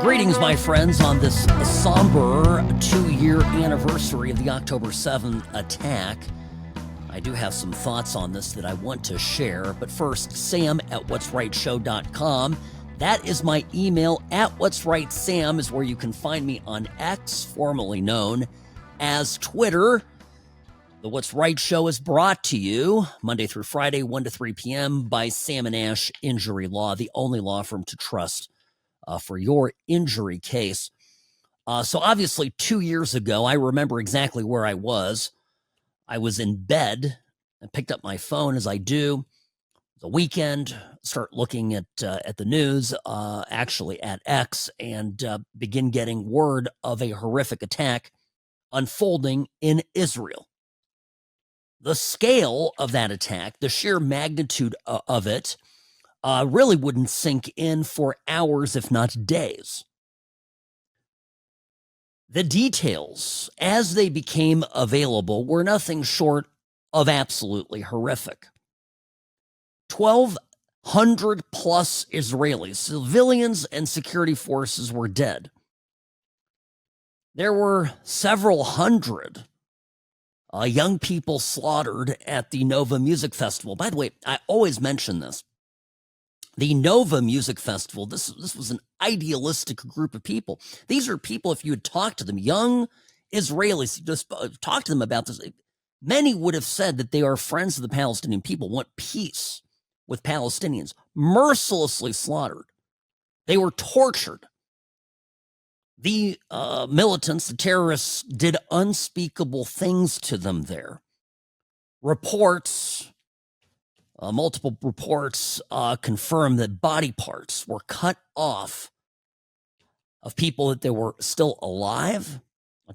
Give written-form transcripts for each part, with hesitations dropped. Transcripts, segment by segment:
Greetings, my friends, on this somber 2-year anniversary of the October 7th attack. I do have some thoughts on this that I want to share, but first, sam@whatsrightshow.com. That is my email. @whatsrightsam is where you can find me on X, formerly known as Twitter. The What's Right Show is brought to you Monday through Friday, 1 to 3 p.m. by Sam & Ash Injury Law, the only law firm to trust for your injury case. So obviously 2 years ago, I remember exactly where I was. I was in bed. I picked up my phone, as I do. The weekend, start looking at the news, actually at X, and begin getting word of a horrific attack unfolding in Israel. The scale of that attack, the sheer magnitude of it, really wouldn't sink in for hours, if not days. The details, as they became available, were nothing short of absolutely horrific. 1,200 plus Israelis, civilians and security forces, were dead. There were several hundred young people slaughtered at the Nova Music Festival. By the way, I always mention this. The Nova Music Festival, this was an idealistic group of people. These are people, if you had talked to them, young Israelis, just talk to them about this, many would have said that they are friends of the Palestinian people, want peace with Palestinians, mercilessly slaughtered. They were tortured. The militants, the terrorists, did unspeakable things to them there. Multiple reports confirm that body parts were cut off of people that they were still alive,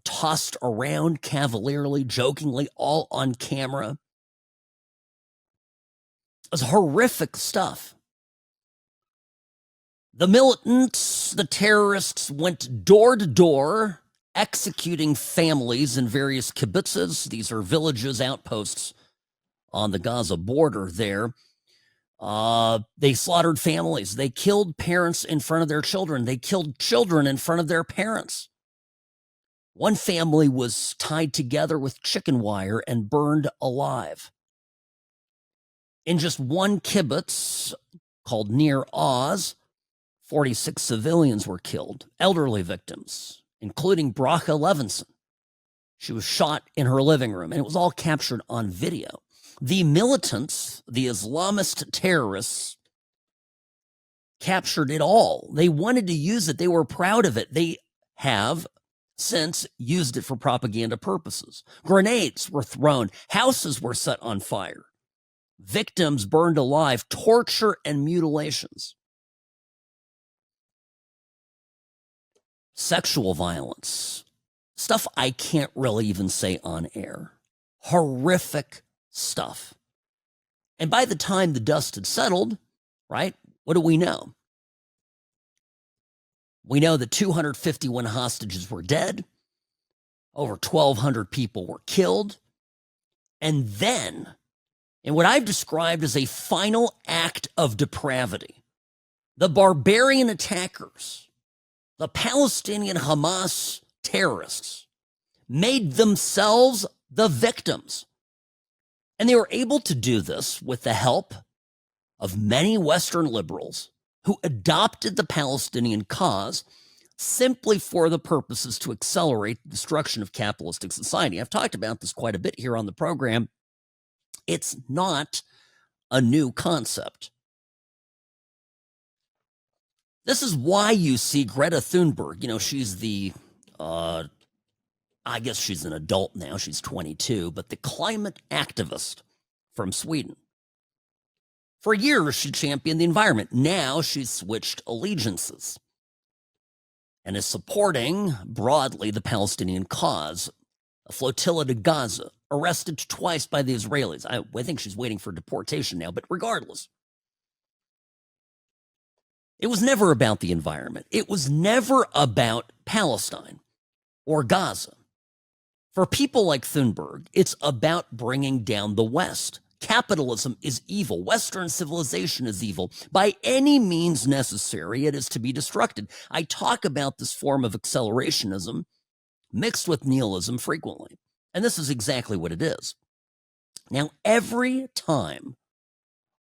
tossed around cavalierly, jokingly, all on camera. It was horrific stuff. The militants, the terrorists, went door to door, executing families in various kibbutzes. These are villages, outposts on the Gaza border there. They slaughtered families. They killed parents in front of their children. They killed children in front of their parents. One family was tied together with chicken wire and burned alive. In just one kibbutz called Nir Oz, 46 civilians were killed, elderly victims, including Bracha Levinson. She was shot in her living room, and it was all captured on video. The militants, the Islamist terrorists, captured it all. They wanted to use it. They were proud of it. They have since used it for propaganda purposes. Grenades were thrown. Houses were set on fire. Victims burned alive. Torture and mutilations. Sexual violence. Stuff I can't really even say on air. Horrific stuff. And by the time the dust had settled, right, what do we know? We know that 251 hostages were dead, over 1,200 people were killed, and then, in what I've described as a final act of depravity, the barbarian attackers, the Palestinian Hamas terrorists, made themselves the victims. And they were able to do this with the help of many Western liberals who adopted the Palestinian cause simply for the purposes to accelerate the destruction of capitalistic society. I've talked about this quite a bit here on the program. It's not a new concept. This is why you see Greta Thunberg. You know, she's the I guess she's an adult now. She's 22, but the climate activist from Sweden. For years, she championed the environment. Now she's switched allegiances and is supporting broadly the Palestinian cause. A flotilla to Gaza, arrested twice by the Israelis. I think she's waiting for deportation now, but regardless. It was never about the environment. It was never about Palestine or Gaza. For people like Thunberg, it's about bringing down the West, Capitalism is evil. Western civilization is evil. By any means necessary, it is to be destructed. I talk about this form of accelerationism mixed with nihilism frequently. And this is exactly what it is. Now, every time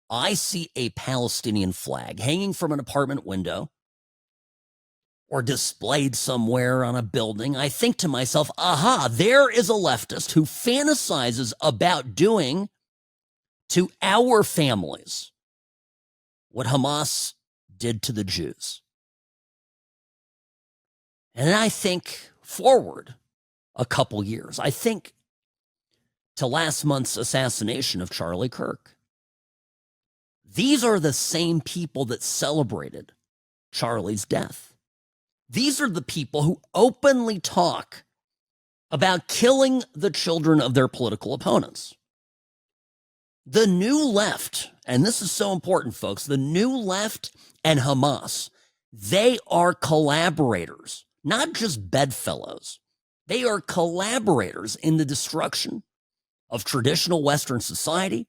I see a Palestinian flag hanging from an apartment window or displayed somewhere on a building, I think to myself, aha, there is a leftist who fantasizes about doing to our families what Hamas did to the Jews. And then I think forward a couple years. I think to last month's assassination of Charlie Kirk. These are the same people that celebrated Charlie's death. These are the people who openly talk about killing the children of their political opponents. The new left, and this is so important, folks, the new left and Hamas, they are collaborators, not just bedfellows. They are collaborators in the destruction of traditional Western society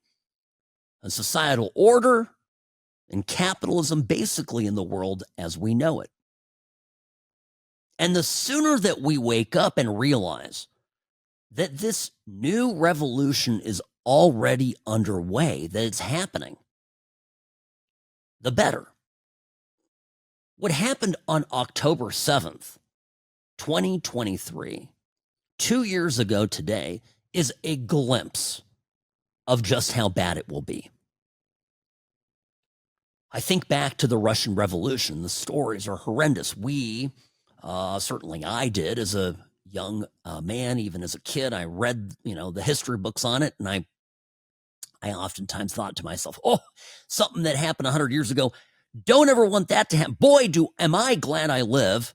and societal order and capitalism, basically in the world as we know it. And the sooner that we wake up and realize that this new revolution is already underway, that it's happening, the better. What happened on October 7th, 2023, 2 years ago today, is a glimpse of just how bad it will be. I think back to the Russian Revolution. The stories are horrendous. Certainly I did as a young man, even as a kid, I read, the history books on it, and I oftentimes thought to myself, oh, something that happened 100 years ago, don't ever want that to happen. Boy, am I glad I live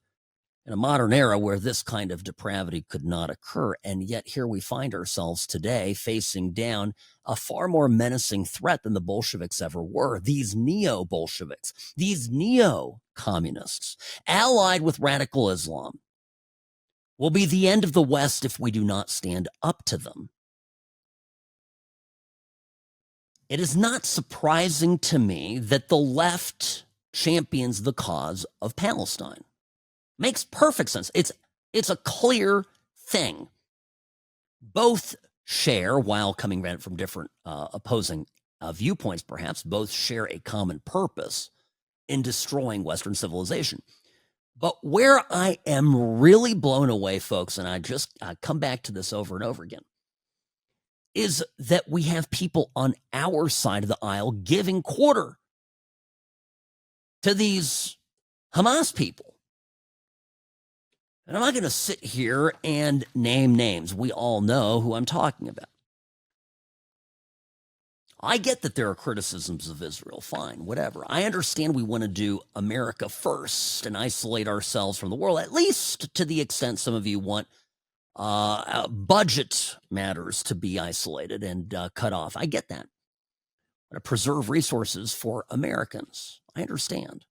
in a modern era where this kind of depravity could not occur. And yet here we find ourselves today facing down a far more menacing threat than the Bolsheviks ever were. These neo-Bolsheviks, these neo-communists, allied with radical Islam, will be the end of the West if we do not stand up to them. It is not surprising to me that the left champions the cause of Palestine. Makes perfect sense. It's a clear thing. Both share, while coming at it from different opposing viewpoints perhaps, both share a common purpose in destroying Western civilization. But where I am really blown away, folks, and I come back to this over and over again, is that we have people on our side of the aisle giving quarter to these Hamas people. And I'm not going to sit here and name names. We all know who I'm talking about. I get that there are criticisms of Israel. Fine, whatever. I understand we want to do America first and isolate ourselves from the world, at least to the extent some of you want budget matters to be isolated and cut off. I get that. To preserve resources for Americans. I understand.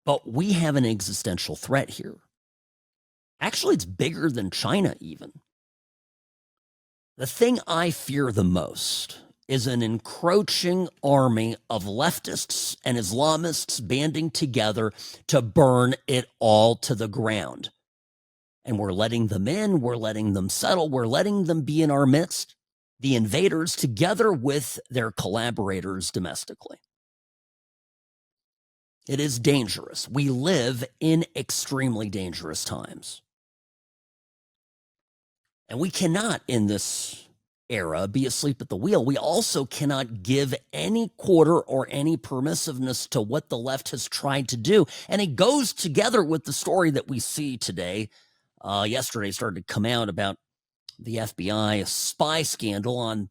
But we have an existential threat here. Actually, it's bigger than China even. The thing I fear the most is an encroaching army of leftists and Islamists banding together to burn it all to the ground. And we're letting them in, we're letting them settle, we're letting them be in our midst, the invaders, together with their collaborators domestically. It is dangerous. We live in extremely dangerous times. And we cannot, in this era, be asleep at the wheel. We also cannot give any quarter or any permissiveness to what the left has tried to do. And it goes together with the story that we see today. Yesterday started to come out about the FBI spy scandal on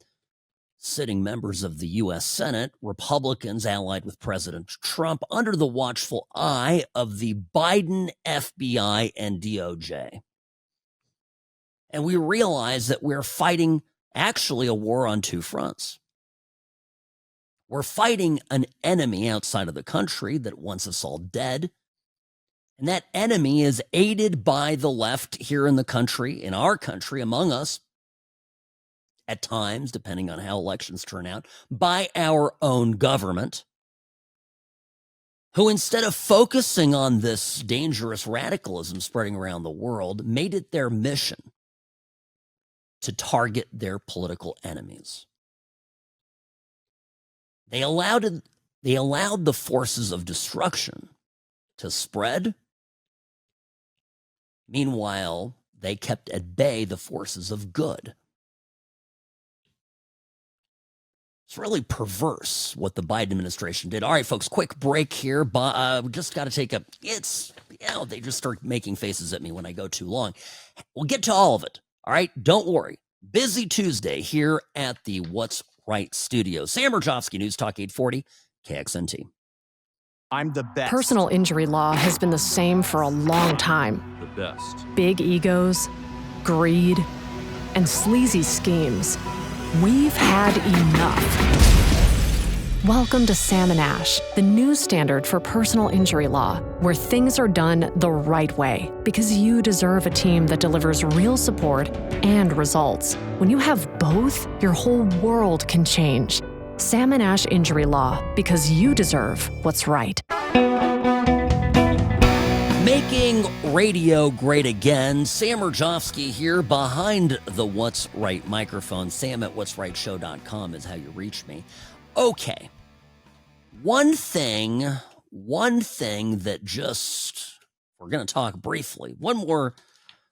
sitting members of the U.S. Senate, Republicans allied with President Trump, under the watchful eye of the Biden FBI and DOJ. And we realize that we're fighting actually a war on two fronts. We're fighting an enemy outside of the country that wants us all dead. And that enemy is aided by the left here in the country, in our country, among us. at times, depending on how elections turn out, by our own government, who instead of focusing on this dangerous radicalism spreading around the world, made it their mission to target their political enemies. They allowed the forces of destruction to spread. Meanwhile, they kept at bay the forces of good. It's really perverse what the Biden administration did. All right, folks, quick break here. We just got to take a, they just start making faces at me when I go too long. We'll get to all of it. All right, don't worry. Busy Tuesday here at the What's Right studio. Sam Mirejovsky, News Talk 840, KXNT. I'm the best. Personal injury law has been the same for a long time. The best. Big egos, greed, and sleazy schemes. We've had enough. Welcome to Sam and Ash, the new standard for personal injury law, where things are done the right way, because you deserve a team that delivers real support and results. When you have both, your whole world can change. Sam and Ash Injury Law, because you deserve what's right. Making radio great again. Sam Mirejovsky here behind the What's Right microphone. Sam at what'srightshow.com is how you reach me. Okay. One thing that just, we're going to talk briefly. One more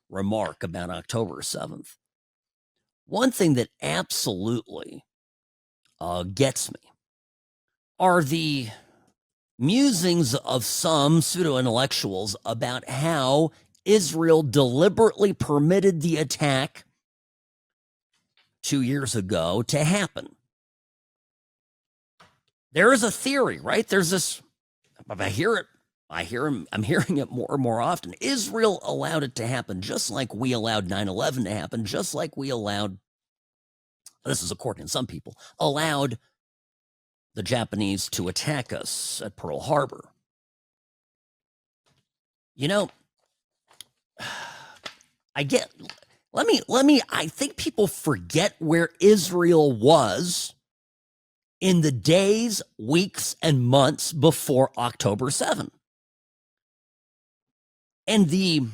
remark about October 7th. One thing that absolutely gets me are the musings of some pseudo-intellectuals about how Israel deliberately permitted the attack 2 years ago to happen. There is a theory, right? There's this, I'm hearing it more and more often. Israel allowed it to happen just like we allowed 9/11 to happen, just like we allowed, this is according to some people, allowed the Japanese to attack us at Pearl Harbor. You know, I think people forget where Israel was in the days, weeks, and months before October 7. And the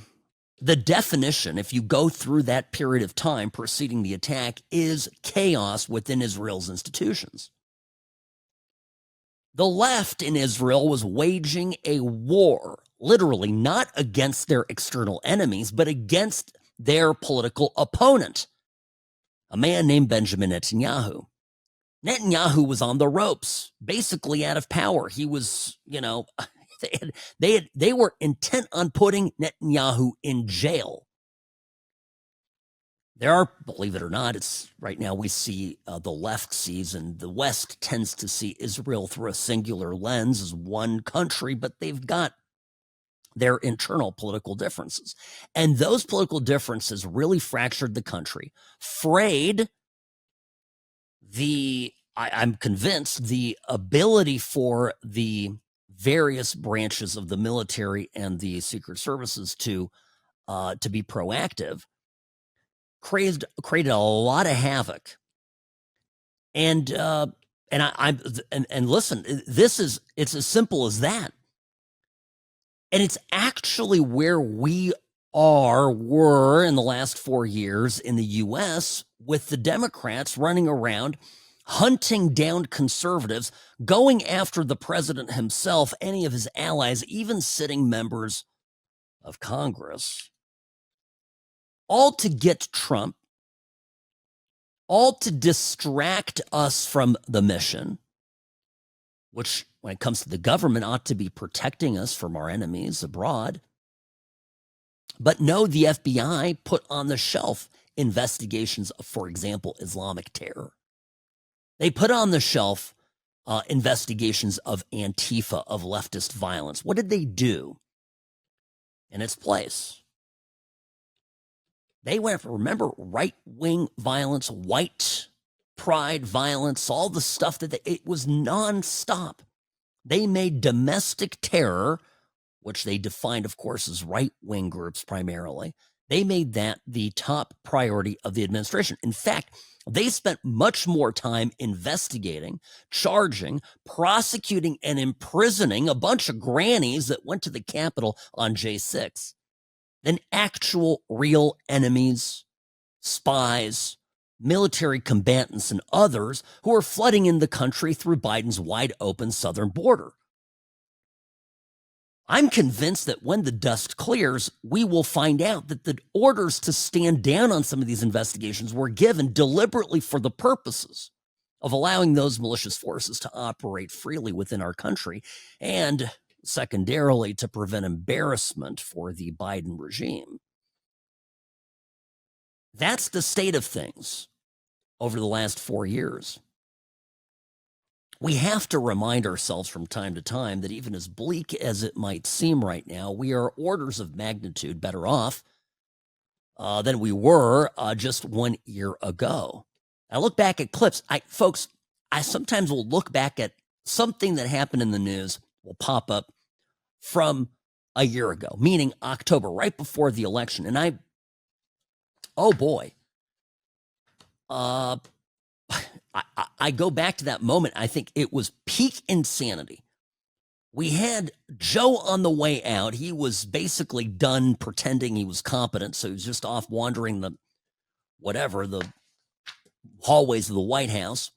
definition, if you go through that period of time preceding the attack, is chaos within Israel's institutions. The left in Israel was waging a war, literally not against their external enemies, but against their political opponent, a man named Benjamin Netanyahu. Netanyahu was on the ropes, basically out of power. He was, they were intent on putting Netanyahu in jail. There are, believe it or not, it's right now we see the left sees, and the West tends to see Israel through a singular lens as one country, but they've got their internal political differences. And those political differences really fractured the country, frayed I'm convinced the ability for the various branches of the military and the secret services to be proactive, created a lot of havoc. And listen, it's as simple as that. And it's actually where we were in the last 4 years in the U.S. with the Democrats running around, hunting down conservatives, going after the president himself, any of his allies, even sitting members of Congress, all to get Trump, all to distract us from the mission, which, when it comes to the government, ought to be protecting us from our enemies abroad. But no, the FBI put on the shelf investigations of, for example, Islamic terror. They put on the shelf investigations of Antifa, of leftist violence. What did they do in its place? They went after, remember, right-wing violence, white pride violence, all the stuff it was nonstop. They made domestic terror, which they defined, of course, as right-wing groups primarily, They made that the top priority of the administration. In fact, they spent much more time investigating, charging, prosecuting, and imprisoning a bunch of grannies that went to the Capitol on J6 than actual real enemies, spies, military combatants, and others who are flooding in the country through Biden's wide open southern border. I'm convinced that when the dust clears, we will find out that the orders to stand down on some of these investigations were given deliberately for the purposes of allowing those malicious forces to operate freely within our country, and secondarily, to prevent embarrassment for the Biden regime. That's the state of things over the last 4 years. We have to remind ourselves from time to time that even as bleak as it might seem right now, we are orders of magnitude better off than we were just 1 year ago. I look back at clips. Folks, I sometimes will look back at something that happened in the news, will pop up from a year ago, meaning October, right before the election. And oh boy, I go back to that moment. I think it was peak insanity. We had Joe on the way out. He was basically done pretending he was competent, so he was just off wandering the hallways of the White House.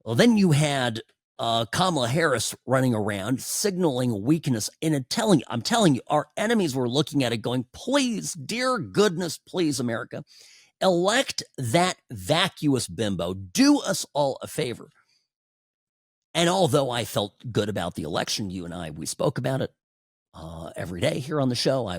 Well, then you had Kamala Harris running around, signaling weakness, and I'm telling you, our enemies were looking at it going, please, dear goodness, please, America, elect that vacuous bimbo. Do us all a favor. And although I felt good about the election, you and I, we spoke about it every day here on the show. I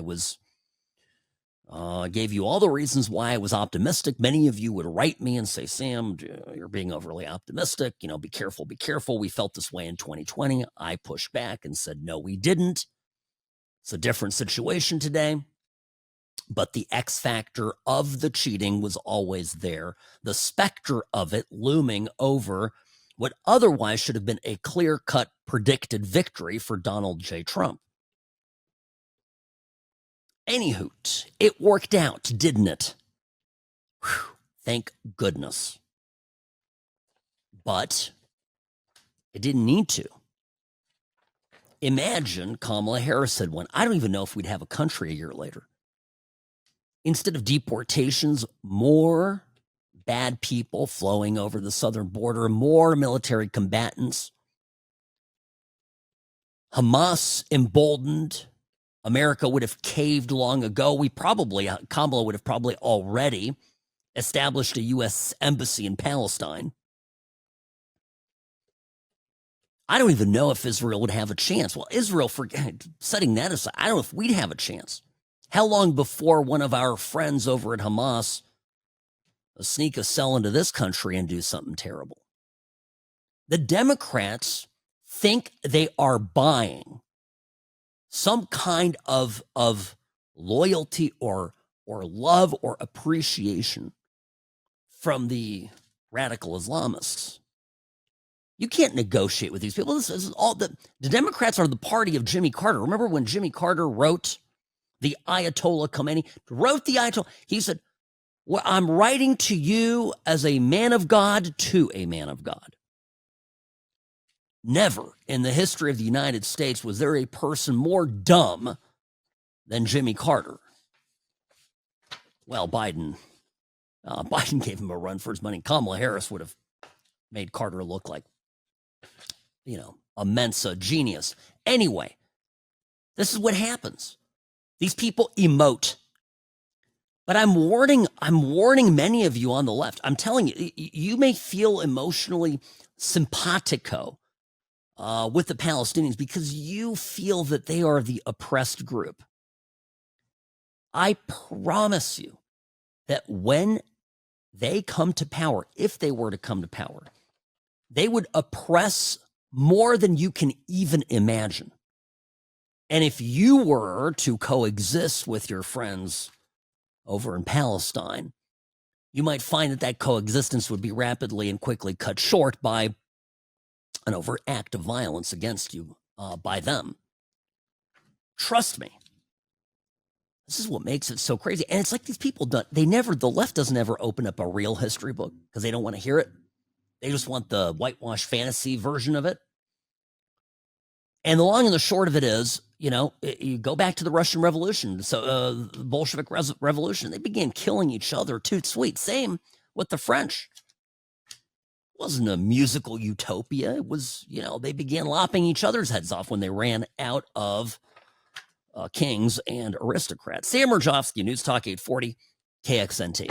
gave you all the reasons why I was optimistic. Many of you would write me and say, Sam, you're being overly optimistic. Be careful, be careful. We felt this way in 2020. I pushed back and said, no, we didn't. It's a different situation today. But the X factor of the cheating was always there. The specter of it looming over what otherwise should have been a clear-cut predicted victory for Donald J. Trump. Anywho, it worked out, didn't it? Whew, thank goodness. But it didn't need to. Imagine Kamala Harris had won. I don't even know if we'd have a country a year later. Instead of deportations, more bad people flowing over the southern border, more military combatants. Hamas emboldened. America would have caved long ago. Kamala would have probably already established a U.S. embassy in Palestine. I don't even know if Israel would have a chance. Well, Israel, setting that aside, I don't know if we'd have a chance. How long before one of our friends over at Hamas sneak a cell into this country and do something terrible? The Democrats think they are buying some kind of loyalty or love or appreciation from the radical Islamists. You can't negotiate with these people. This is all the Democrats are the party of Jimmy Carter. Remember when Jimmy Carter wrote the Ayatollah Khomeini, he said, well, I'm writing to you as a man of God to a man of God. Never in the history of the United States was there a person more dumb than Jimmy Carter. Well, Biden gave him a run for his money. Kamala Harris would have made Carter look like, a Mensa genius. Anyway, this is what happens. These people emote. But I'm warning many of you on the left. I'm telling you, you may feel emotionally simpatico with the Palestinians because you feel that they are the oppressed group. I promise you that when they come to power, if they were to come to power, they would oppress more than you can even imagine. And if you were to coexist with your friends over in Palestine, you might find that coexistence would be rapidly and quickly cut short by an overt act of violence against you by them. Trust me. This is what makes it so crazy. And it's like these people the left doesn't ever open up a real history book because they don't want to hear it. They just want the whitewash fantasy version of it. And the long and the short of it is, you go back to the Russian Revolution, so the Bolshevik Revolution. They began killing each other, toot sweet. Same with the French. It wasn't a musical utopia. It was, they began lopping each other's heads off when they ran out of kings and aristocrats. Sam Mirejovsky, News Talk 840, KXNT.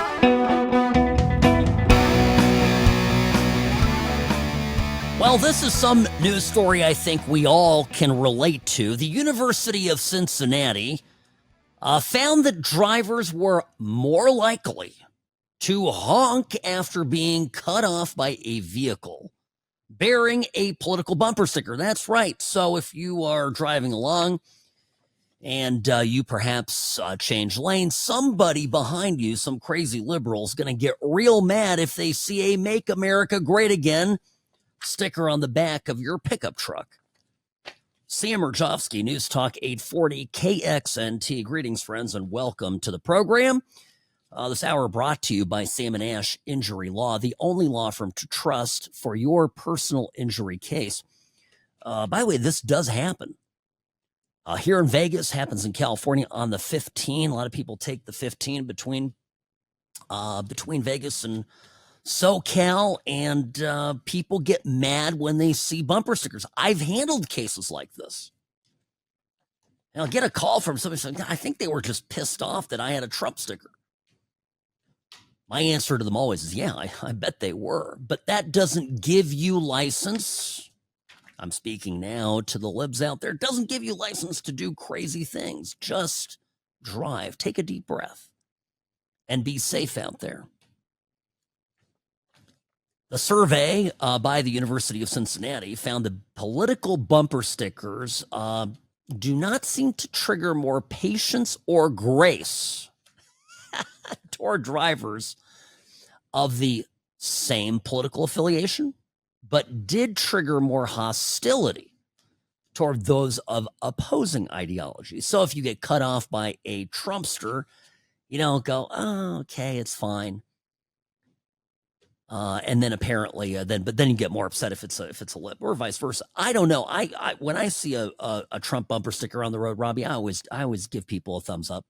Well, this is some news story I think we all can relate to. The University of Cincinnati found that drivers were more likely to honk after being cut off by a vehicle bearing a political bumper sticker. That's right. So if you are driving along and you perhaps change lanes, somebody behind you, some crazy liberal, is going to get real mad if they see a Make America Great Again sticker on the back of your pickup truck. Sam Mirejovsky, News Talk 840, KXNT. Greetings, friends, and welcome to the program. This hour brought to you by Sam & Ash Injury Law, the only law firm to trust for your personal injury case. By the way, this does happen. Here in Vegas, happens in California on the 15. A lot of people take the 15 between Vegas and SoCal, and people get mad when they see bumper stickers. I've handled cases like this. And I'll get a call from somebody saying, I think they were just pissed off that I had a Trump sticker. My answer to them always is, yeah, I bet they were. But that doesn't give you license. I'm speaking now to the libs out there. It doesn't give you license to do crazy things. Just drive. Take a deep breath. And be safe out there. The survey by the University of Cincinnati found that political bumper stickers do not seem to trigger more patience or grace toward drivers of the same political affiliation, but did trigger more hostility toward those of opposing ideology. So if you get cut off by a Trumpster, you don't go, oh, okay, it's fine. And then apparently, but then you get more upset if it's a lip, or vice versa. I don't know. I when I see a Trump bumper sticker on the road, Robbie, I always give people a thumbs up.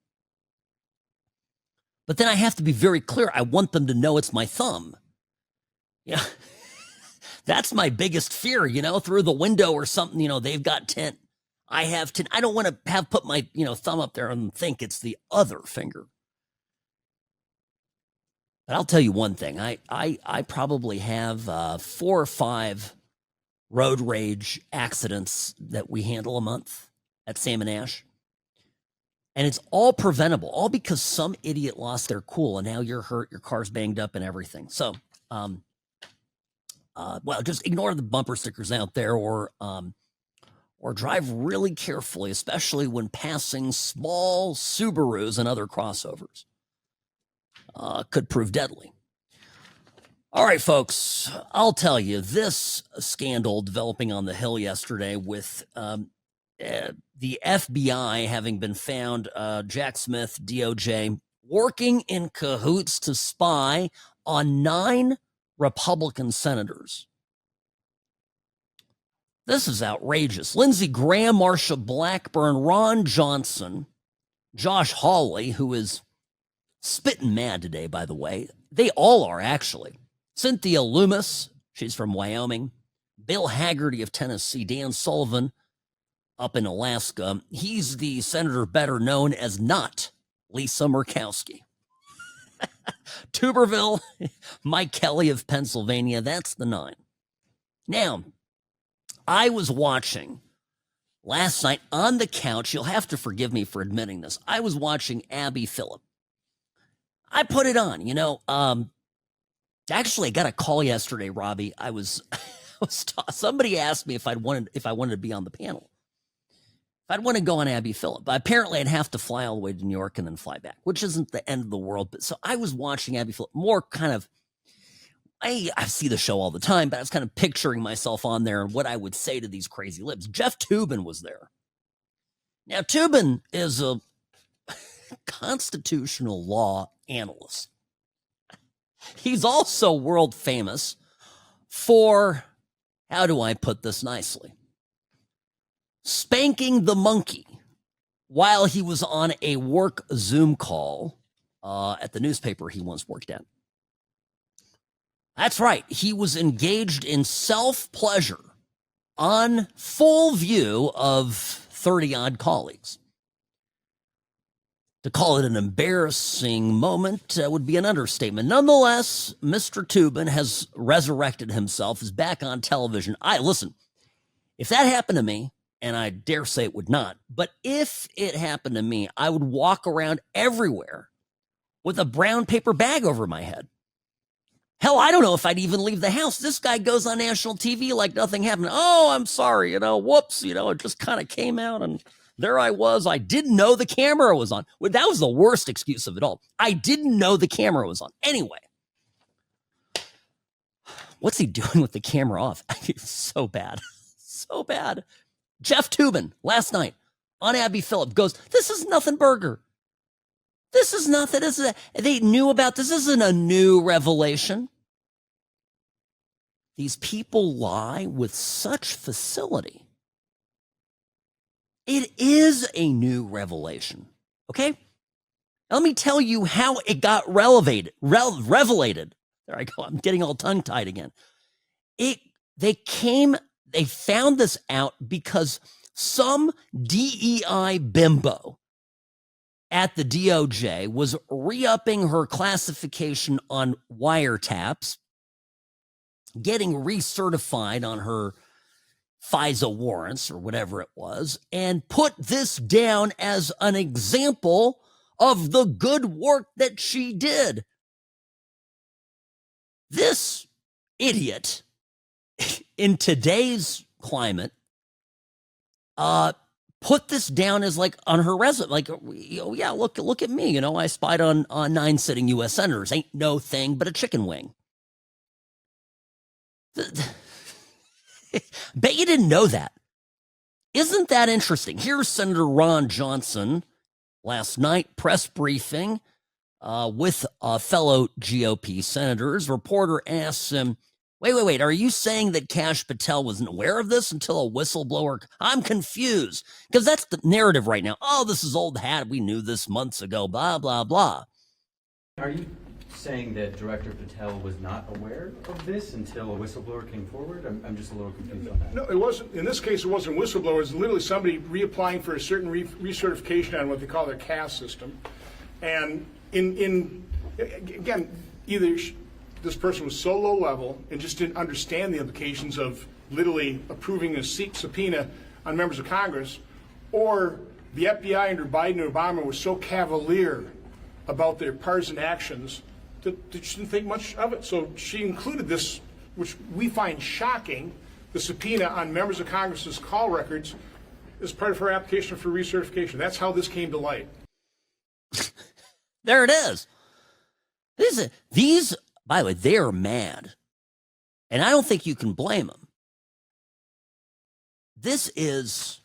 But then I have to be very clear. I want them to know it's my thumb. Yeah, that's my biggest fear. Through the window or something. They've got tint. I have tint. I don't want to have put my thumb up there and think it's the other finger. But I'll tell you one thing. I probably have 4 or 5 road rage accidents that we handle a month at Sam & Ash. And it's all preventable, all because some idiot lost their cool and now you're hurt, your car's banged up and everything. So, just ignore the bumper stickers out there or drive really carefully, especially when passing small Subarus and other crossovers. Could prove deadly. All right, folks, I'll tell you, this scandal developing on the Hill yesterday with the FBI having been found, Jack Smith, DOJ, working in cahoots to spy on 9 Republican senators. This is outrageous. Lindsey Graham, Marsha Blackburn, Ron Johnson, Josh Hawley, who is spitting mad today, by the way. They all are, actually. Cynthia Loomis, she's from Wyoming. Bill Haggerty of Tennessee. Dan Sullivan up in Alaska. He's the senator better known as not Lisa Murkowski. Tuberville, Mike Kelly of Pennsylvania. That's the 9. Now, I was watching last night on the couch. You'll have to forgive me for admitting this. I was watching Abby Phillip. I put it on, actually I got a call yesterday, Robbie. Somebody asked me if I wanted to be on the panel. If I'd want to go on Abby Phillip. But apparently I'd have to fly all the way to New York and then fly back, which isn't the end of the world. But so I was watching Abby Phillip more kind of, I see the show all the time, but I was kind of picturing myself on there and what I would say to these crazy libs. Jeff Toobin was there. Now, Toobin is constitutional law analyst. He's also world famous for, how do I put this nicely, spanking the monkey while he was on a work Zoom call at the newspaper he once worked at. That's right. He was engaged in self-pleasure on full view of 30-odd colleagues. To call it an embarrassing moment would be an understatement. Nonetheless, Mr. Toobin has resurrected himself, is back on television. Listen, if that happened to me, and I dare say it would not, but if it happened to me, I would walk around everywhere with a brown paper bag over my head. Hell, I don't know if I'd even leave the house. This guy goes on national TV like nothing happened. Oh, I'm sorry, whoops, it just kind of came out and there I was. I didn't know the camera was on. Well, that was the worst excuse of it all. I didn't know the camera was on. Anyway, what's he doing with the camera off? It's so bad. So bad. Jeff Toobin, last night on Abby Phillip, goes, this is nothing burger. This is nothing. They knew about this. This isn't a new revelation. These people lie with such facility. It is a new revelation, okay? Let me tell you how it got revelated. There I go. I'm getting all tongue-tied again. They found this out because some DEI bimbo at the DOJ was re-upping her classification on wiretaps, getting recertified on her FISA warrants or whatever it was, and put this down as an example of the good work that she did. This idiot in today's climate put this down as like on her resume, like, oh yeah, look at me, I spied on 9 sitting U.S. senators. Ain't no thing but a chicken wing. Bet you didn't know that. Isn't that interesting? Here's Senator Ron Johnson last night, press briefing with fellow GOP senators. Reporter asks him, wait, are you saying that Kash Patel wasn't aware of this until a whistleblower? I'm confused, because that's the narrative right now. Oh, this is old hat. We knew this months ago, blah, blah, blah. Are you saying that Director Patel was not aware of this until a whistleblower came forward? I'm just a little confused on that. No, it wasn't. In this case, it wasn't a whistleblower. It was literally somebody reapplying for a certain recertification on what they call their CAS system. And again, either this person was so low level and just didn't understand the implications of literally approving a subpoena on members of Congress, or the FBI under Biden and Obama was so cavalier about their partisan actions that she didn't think much of it. So she included this, which we find shocking, the subpoena on members of Congress's call records, as part of her application for recertification. That's how this came to light. There it is. These, by the way, they are mad. And I don't think you can blame them. This is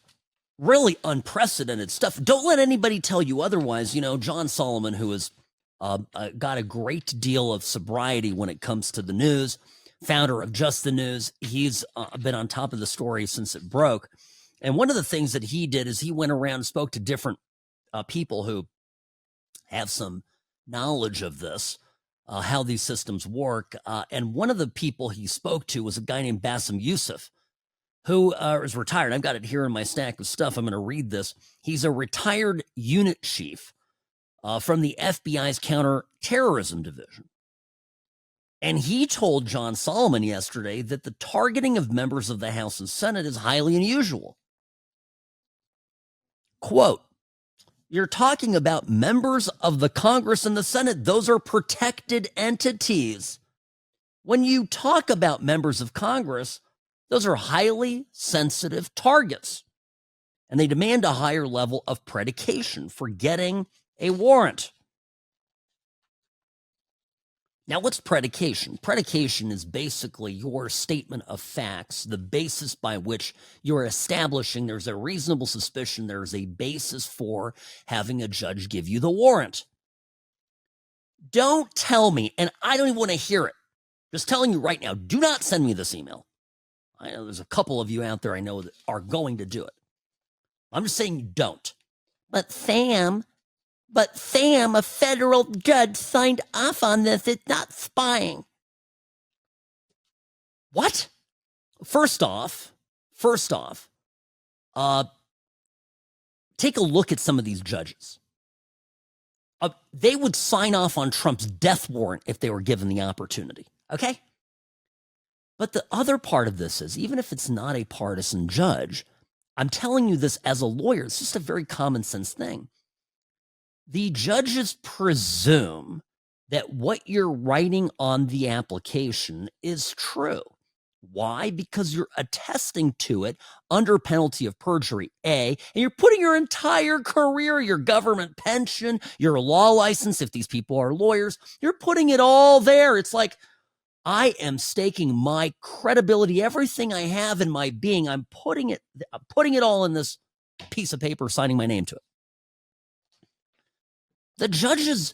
really unprecedented stuff. Don't let anybody tell you otherwise. John Solomon, who has got a great deal of sobriety when it comes to the news, founder of Just the News, he's been on top of the story since it broke. And one of the things that he did is he went around and spoke to different people who have some knowledge of this, how these systems work. And one of the people he spoke to was a guy named Bassem Youssef, who is retired. I've got it here in my stack of stuff. I'm going to read this. He's a retired unit chief from the FBI's counterterrorism division. And he told John Solomon yesterday that the targeting of members of the House and Senate is highly unusual. Quote, you're talking about members of the Congress and the Senate. Those are protected entities. When you talk about members of Congress, those are highly sensitive targets, and they demand a higher level of predication for getting a warrant. Now, what's predication? Predication is basically your statement of facts, the basis by which you're establishing there's a reasonable suspicion, there's a basis for having a judge give you the warrant. Don't tell me, and I don't even want to hear it. Just telling you right now, do not send me this email. I know there's a couple of you out there I know that are going to do it. I'm just saying don't. But Sam, a federal judge signed off on this. It's not spying. What? First off, take a look at some of these judges. They would sign off on Trump's death warrant if they were given the opportunity, okay? But the other part of this is, even if it's not a partisan judge, I'm telling you this as a lawyer, it's just a very common sense thing. The judges presume that what you're writing on the application is true. Why? Because you're attesting to it under penalty of perjury, A, and you're putting your entire career, your government pension, your law license, if these people are lawyers, you're putting it all there. It's like, I am staking my credibility, everything I have in my being, I'm putting it all in this piece of paper, signing my name to it. The judges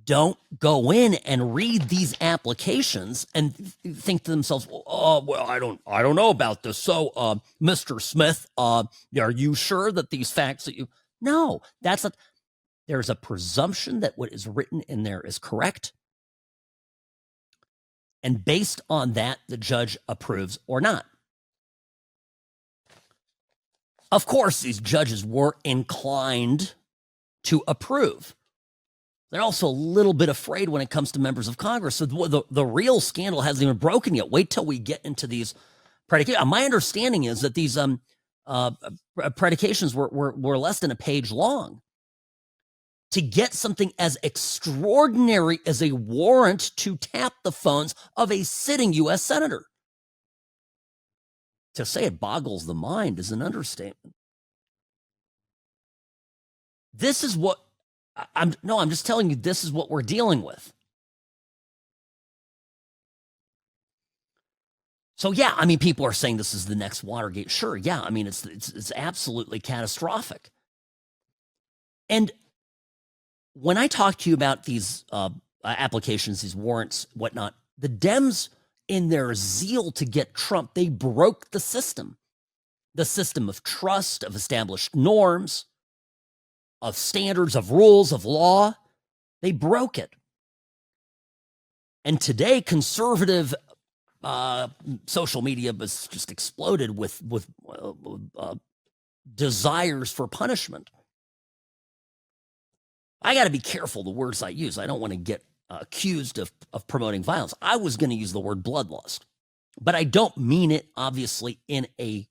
don't go in and read these applications and think to themselves, "Oh, well, I don't know about this. So, Mr. Smith, are you sure that these facts that you?" No, that's not. There's a presumption that what is written in there is correct, and based on that, the judge approves or not. Of course, these judges were inclined to approve. They're also a little bit afraid when it comes to members of Congress. So the real scandal hasn't even broken yet. Wait till we get into these predications. My understanding is that these predications were less than a page long. To get something as extraordinary as a warrant to tap the phones of a sitting U.S. senator. To say it boggles the mind is an understatement. This is what I'm just telling you, this is what we're dealing with. So yeah, I mean, people are saying this is the next Watergate. Sure, yeah, I mean, it's absolutely catastrophic. And when I talk to you about these applications, these warrants, whatnot, the Dems, in their zeal to get Trump, they broke the system of trust, of established norms, of standards, of rules, of law. They broke it. And today, conservative social media has just exploded with desires for punishment. I got to be careful the words I use. I don't want to get accused of promoting violence. I was going to use the word bloodlust, but I don't mean it, obviously, in a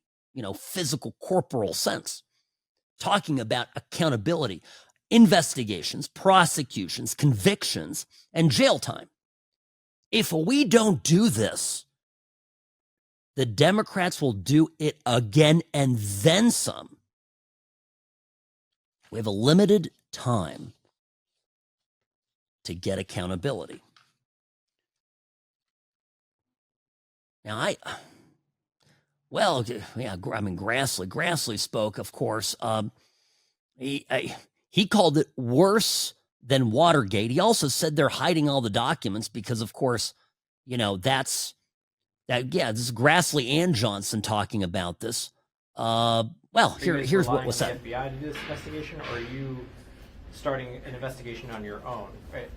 physical, corporal sense. Talking about accountability, investigations, prosecutions, convictions, and jail time. If we don't do this, the Democrats will do it again and then some. We have a limited time to get accountability. Now, Grassley spoke, of course. He called it worse than Watergate. He also said they're hiding all the documents because, of course, this is Grassley and Johnson talking about this. Here's what was said. FBI to do this investigation, or are you starting an investigation on your own? Right?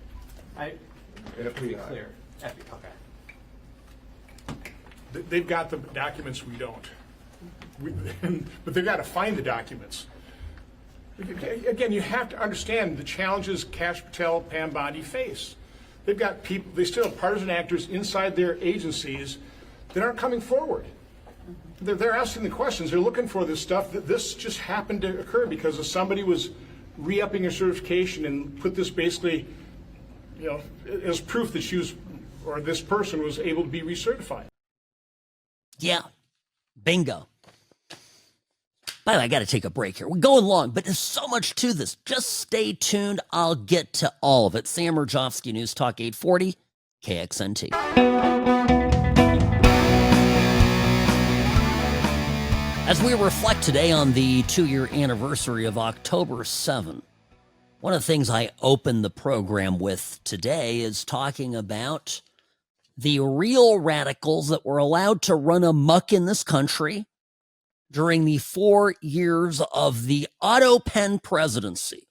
To be clear, okay. They've got the documents, we don't. But they've got to find the documents. Again, you have to understand the challenges Kash Patel, Pam Bondi face. They've got people, they still have partisan actors inside their agencies that aren't coming forward. They're asking the questions. They're looking for this stuff. This just happened to occur because somebody was re-upping her certification and put this basically, as proof that she was, or this person was able to be recertified. Yeah, bingo. By the way, I got to take a break here. We're going long, but there's so much to this. Just stay tuned. I'll get to all of it. Sam Mirejovsky, News Talk 840 KXNT. As we reflect today on the 2-year anniversary of October 7, one of the things I opened the program with today is talking about the real radicals that were allowed to run amok in this country during the 4 years of the Otto Penn presidency,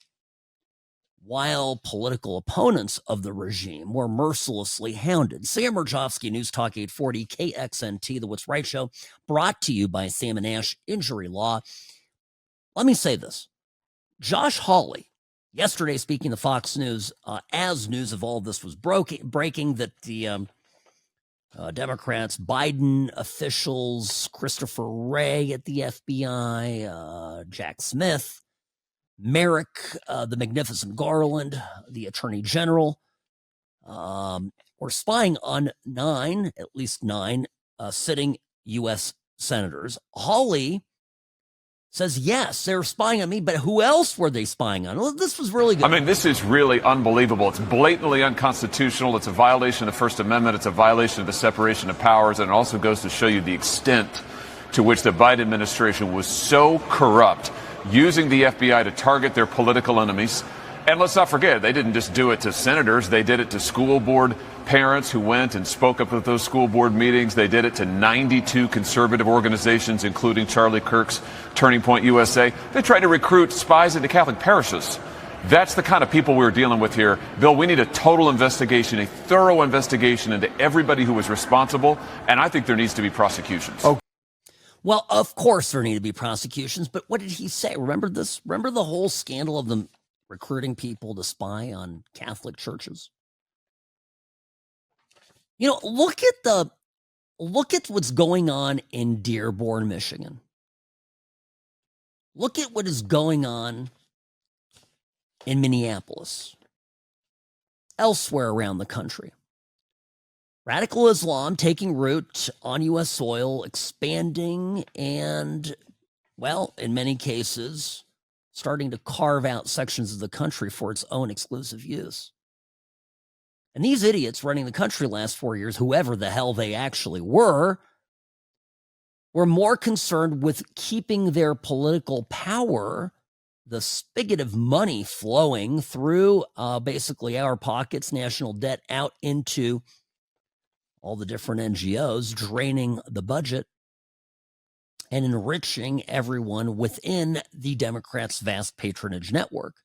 while political opponents of the regime were mercilessly hounded. Sam Mirejovsky, News Talk 840, KXNT, The What's Right Show, brought to you by Sam and Ash Injury Law. Let me say this. Josh Hawley, yesterday speaking to Fox News, as news of all this was breaking that the Democrats, Biden officials, Christopher Wray at the FBI, Jack Smith, Merrick, the Magnificent Garland, the Attorney General, were spying on at least nine sitting U.S. senators. Hawley says, yes, they were spying on me, but who else were they spying on? Well, this was really good. I mean, this is really unbelievable. It's blatantly unconstitutional. It's a violation of the First Amendment. It's a violation of the separation of powers. And it also goes to show you the extent to which the Biden administration was so corrupt, using the FBI to target their political enemies. And let's not forget, they didn't just do it to senators. They did it to school board parents who went and spoke up at those school board meetings. They did it to 92 conservative organizations, including Charlie Kirk's Turning Point USA. They tried to recruit spies into Catholic parishes. That's the kind of people we're dealing with here. Bill, we need a total investigation, a thorough investigation into everybody who was responsible, and I think there needs to be prosecutions. Oh. Well, of course there need to be prosecutions, but what did he say? Remember this? Remember the whole scandal of them recruiting people to spy on Catholic churches? You know, look at what's going on in Dearborn, Michigan. Look at what is going on in Minneapolis, elsewhere around the country. Radical Islam taking root on U.S. soil, expanding, and, well, in many cases, starting to carve out sections of the country for its own exclusive use. And these idiots running the country last 4 years, whoever the hell they actually were more concerned with keeping their political power, the spigot of money flowing through basically our pockets, national debt, out into all the different NGOs, draining the budget and enriching everyone within the Democrats' vast patronage network.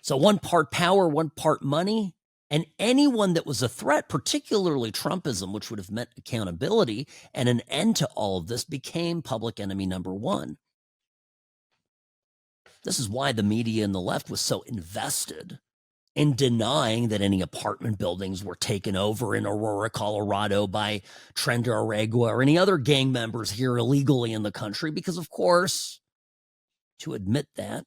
So one part power, one part money, and anyone that was a threat, particularly Trumpism, which would have meant accountability and an end to all of this, became public enemy number one. This is why the media and the left was so invested in denying that any apartment buildings were taken over in Aurora, Colorado by Trenda Aregua or any other gang members here illegally in the country, because, of course, to admit that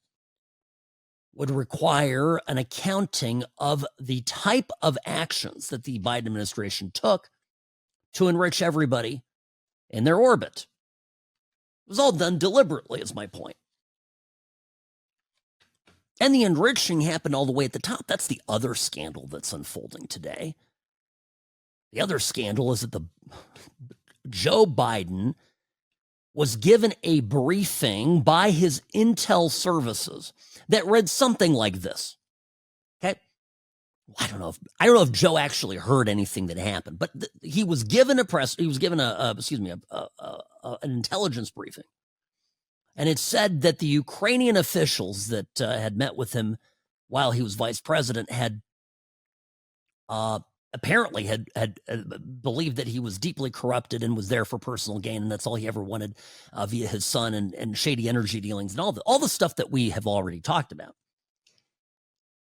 would require an accounting of the type of actions that the Biden administration took to enrich everybody in their orbit. It was all done deliberately, is my point. And the enriching happened all the way at the top. That's the other scandal that's unfolding today. The other scandal is that Joe Biden was given a briefing by his intel services that read something like this. Okay, I don't know if Joe actually heard anything that happened, but he was given an intelligence briefing, and it said that the Ukrainian officials that had met with him while he was vice president had apparently had believed that he was deeply corrupted and was there for personal gain, and that's all he ever wanted via his son and shady energy dealings and all the stuff that we have already talked about.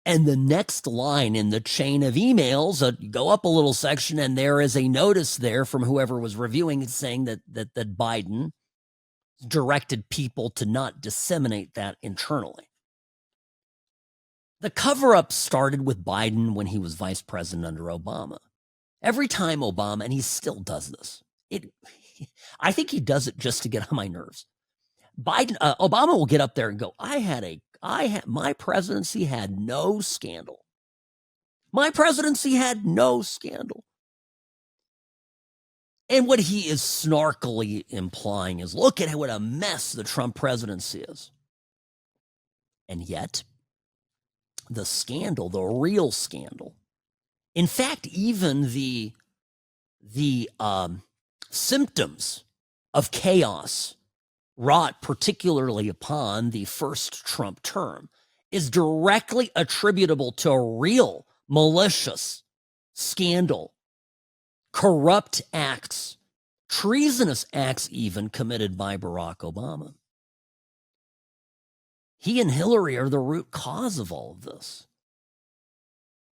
And the next line in the chain of emails, you go up a little section, and there is a notice there from whoever was reviewing it saying that Biden directed people to not disseminate that internally. The cover-up started with Biden when he was vice president under Obama. Every time Obama, and he still does this, I think he does it just to get on my nerves. Obama will get up there and go, my presidency had no scandal. My presidency had no scandal. And what he is snarkily implying is, look at what a mess the Trump presidency is. And yet, the scandal, the real scandal, in fact, even the symptoms of chaos wrought particularly upon the first Trump term is directly attributable to a real malicious scandal, corrupt acts, treasonous acts even committed by Barack Obama. He and Hillary are the root cause of all of this.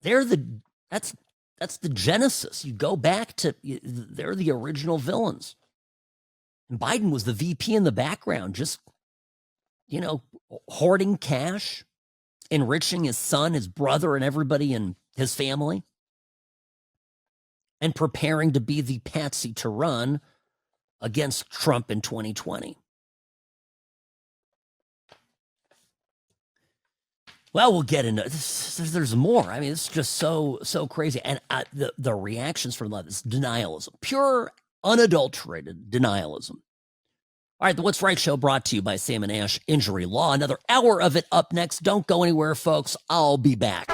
That's the genesis. You go back to, they're the original villains. And Biden was the VP in the background, just, hoarding cash, enriching his son, his brother, and everybody in his family, and preparing to be the patsy to run against Trump in 2020. Well, we'll get into this. There's more. I mean, it's just so crazy. And the reactions from this denialism, pure, unadulterated denialism. All right, the What's Right show brought to you by Sam & Ash Injury Law. Another hour of it up next. Don't go anywhere, folks. I'll be back.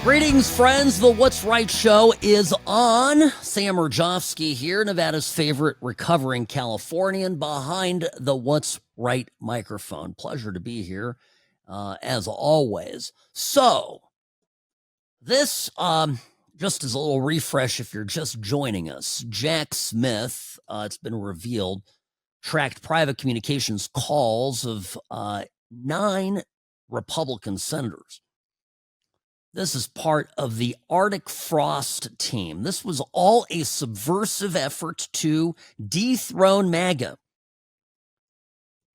Greetings, friends. The What's Right show is on. Sam Mirejovsky here, Nevada's favorite recovering Californian, behind the What's Right microphone. Pleasure to be here, as always. So, this, just as a little refresh if you're just joining us, Jack Smith, it's been revealed, tracked private communications calls of 9 Republican senators. This is part of the Arctic Frost team. This was all a subversive effort to dethrone MAGA.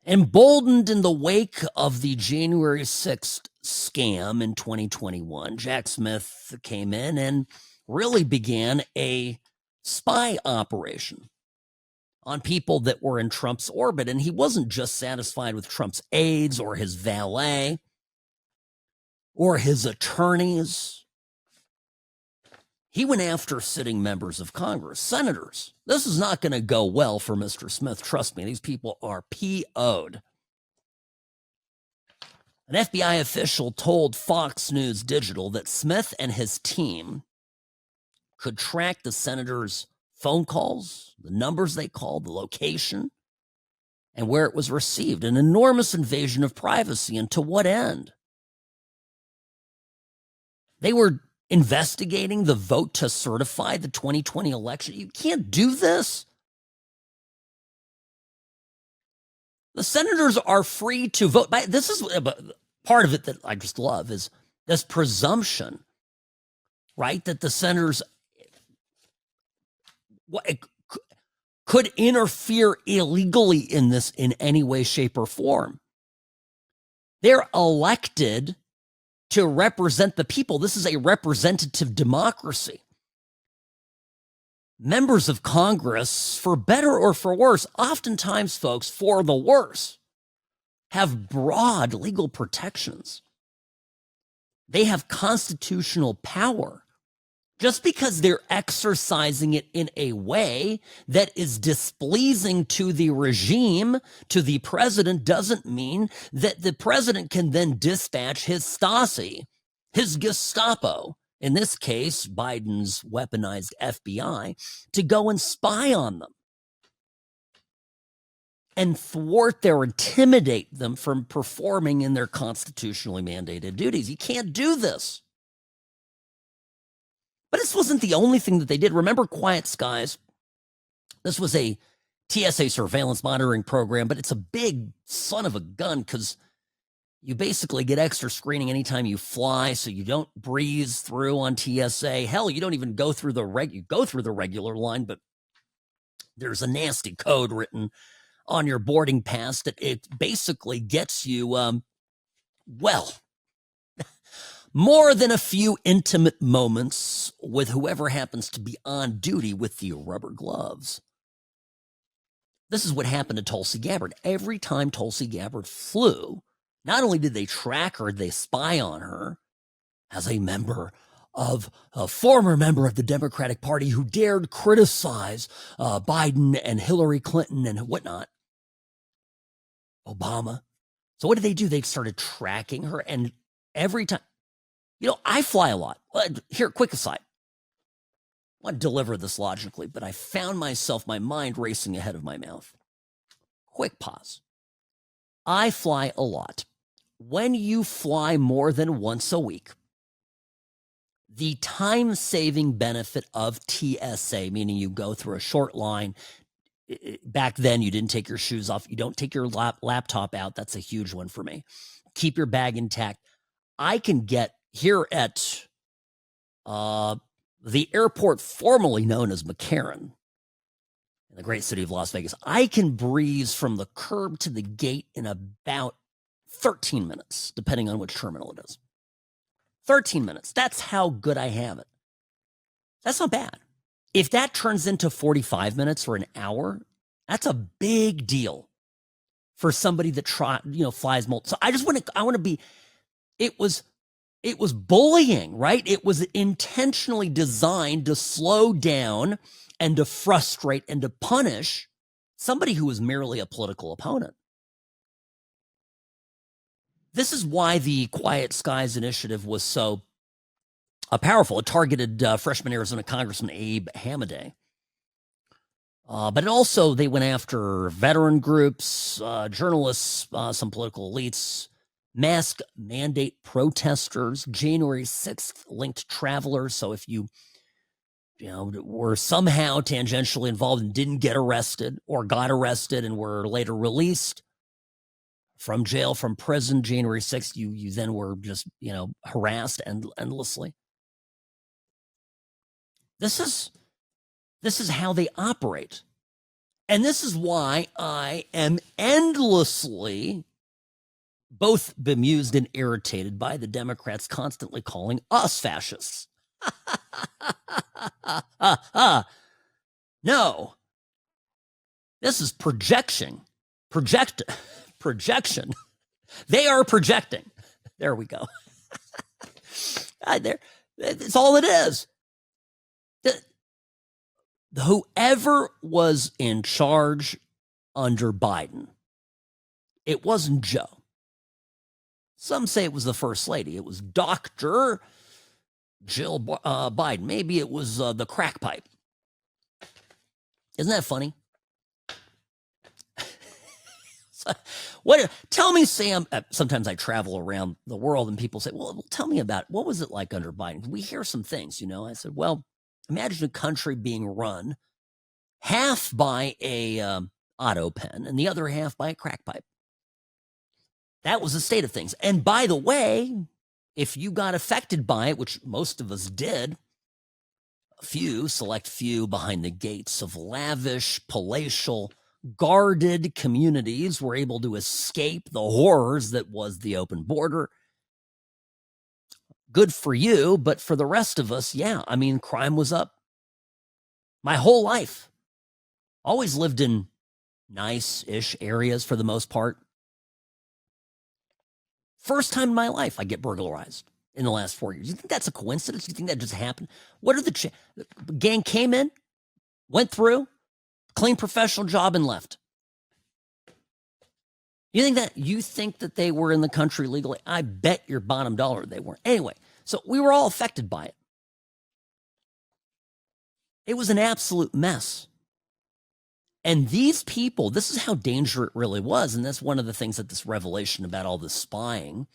Emboldened in the wake of the January 6th scam in 2021, Jack Smith came in and really began a spy operation on people that were in Trump's orbit. And he wasn't just satisfied with Trump's aides or his valet or his attorneys. He went after sitting members of Congress, senators. This is not going to go well for Mr. Smith. Trust me, these people are PO'd. An FBI official told Fox News Digital that Smith and his team could track the senators' phone calls, the numbers they called, the location, and where it was received. An enormous invasion of privacy. And to what end? They were investigating the vote to certify the 2020 election. You can't do this. The senators are free to vote. This is part of it that I just love, is this presumption, right, that the senators could interfere illegally in this in any way, shape, or form. They're elected to represent the people. This is a representative democracy. Members of Congress, for better or for worse, oftentimes, folks, for the worse, have broad legal protections. They have constitutional power. Just because they're exercising it in a way that is displeasing to the regime, to the president, doesn't mean that the president can then dispatch his Stasi, his Gestapo, in this case, Biden's weaponized FBI, to go and spy on them and thwart or intimidate them from performing in their constitutionally mandated duties. You can't do this. But this wasn't the only thing that they did. Remember Quiet Skies? This was a TSA surveillance monitoring program, but it's a big son of a gun because you basically get extra screening anytime you fly, so you don't breeze through on TSA. Hell, you don't even go through you go through the regular line, but there's a nasty code written on your boarding pass that it basically gets you, more than a few intimate moments with whoever happens to be on duty with the rubber gloves. This is what happened to Tulsi Gabbard. Every time Tulsi Gabbard flew Not only did they track her, they spy on her as a former member of the Democratic Party who dared criticize Biden and Hillary Clinton and whatnot, Obama. So what did they do? They started tracking her, and every time, I fly a lot. Here, quick aside. I want to deliver this logically, but I found my mind racing ahead of my mouth. Quick pause. I fly a lot. When you fly more than once a week, the time-saving benefit of TSA, meaning you go through a short line. Back then, you didn't take your shoes off. You don't take your laptop out. That's a huge one for me. Keep your bag intact. I can get here at the airport formerly known as McCarran in the great city of Las Vegas. I can breeze from the curb to the gate in about 13 minutes, depending on which terminal it is. 13 minutes. That's how good I have it. That's not bad. If that turns into 45 minutes or an hour, that's a big deal for somebody that flies multiple. So I want to be, it was bullying, right? It was intentionally designed to slow down and to frustrate and to punish somebody who was merely a political opponent. This is why the Quiet Skies Initiative was so powerful. It targeted freshman Arizona Congressman Abe Hamadeh. But it also, they went after veteran groups, journalists, some political elites, mask mandate protesters, January 6th linked travelers. So if you were somehow tangentially involved and didn't get arrested or got arrested and were later released from jail, from prison, January 6th, you then were just, harassed endlessly. This is how they operate. And this is why I am endlessly both bemused and irritated by the Democrats constantly calling us fascists. No. This is projection. Projection. They are projecting. There we go. It's all it is. Whoever was in charge under Biden, it wasn't Joe. Some say it was the First Lady. It was Dr. Jill Biden. Maybe it was the crack pipe. Isn't that funny? Tell me, Sam. Sometimes I travel around the world and people say, well, tell me about it. What was it like under Biden? We hear some things, I said, well, imagine a country being run half by a auto pen and the other half by a crack pipe. That was the state of things. And by the way, if you got affected by it, which most of us did, select few behind the gates of lavish, palatial, guarded communities were able to escape the horrors that was the open border. Good for you, but for the rest of us, crime was up. My whole life. Always lived in nice-ish areas for the most part. First time in my life I get burglarized in the last 4 years. You think that's a coincidence? You think that just happened? What are the gang came in, went through, clean professional job and left. You think that they were in the country legally? I bet your bottom dollar they weren't. Anyway, so we were all affected by it. It was an absolute mess. And these people, this is how dangerous it really was. And that's one of the things that this revelation about all this spying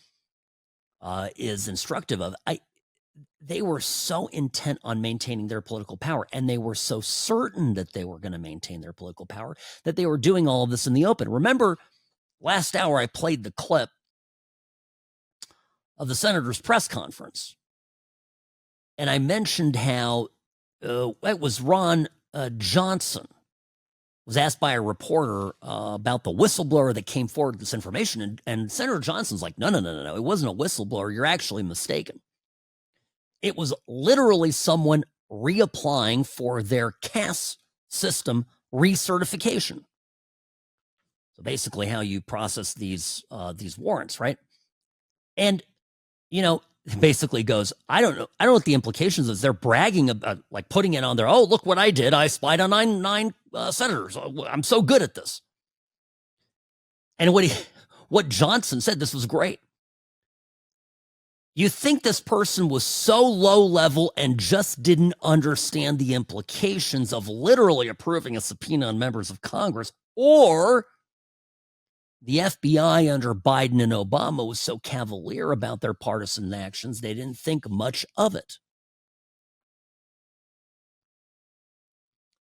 is instructive of. They were so intent on maintaining their political power, and they were so certain that they were going to maintain their political power that they were doing all of this in the open. Remember, last hour I played the clip of the senator's press conference, and I mentioned how it was Ron Johnson was asked by a reporter about the whistleblower that came forward with this information, and Senator Johnson's like, no, it wasn't a whistleblower. You're actually mistaken. It was literally someone reapplying for their CAS system recertification. So basically how you process these warrants, right? And, you know, it basically goes, I don't know what the implications is. They're bragging about, like, putting it on there. Oh, look what I did. I spied on nine senators. I'm so good at this. And what Johnson said, this was great. You think this person was so low level and just didn't understand the implications of literally approving a subpoena on members of Congress, or the FBI under Biden and Obama was so cavalier about their partisan actions, they didn't think much of it.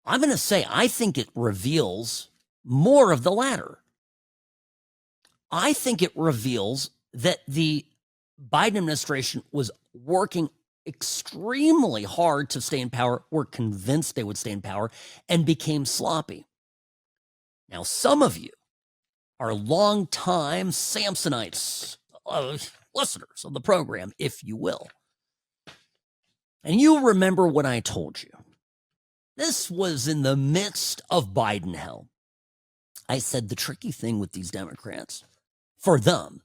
I'm going to say, I think it reveals more of the latter. I think it reveals that the Biden administration was working extremely hard to stay in power, were convinced they would stay in power, and became sloppy. Now, some of you are longtime Samsonites, listeners of the program, if you will. And you remember what I told you. This was in the midst of Biden hell. I said the tricky thing with these Democrats, for them,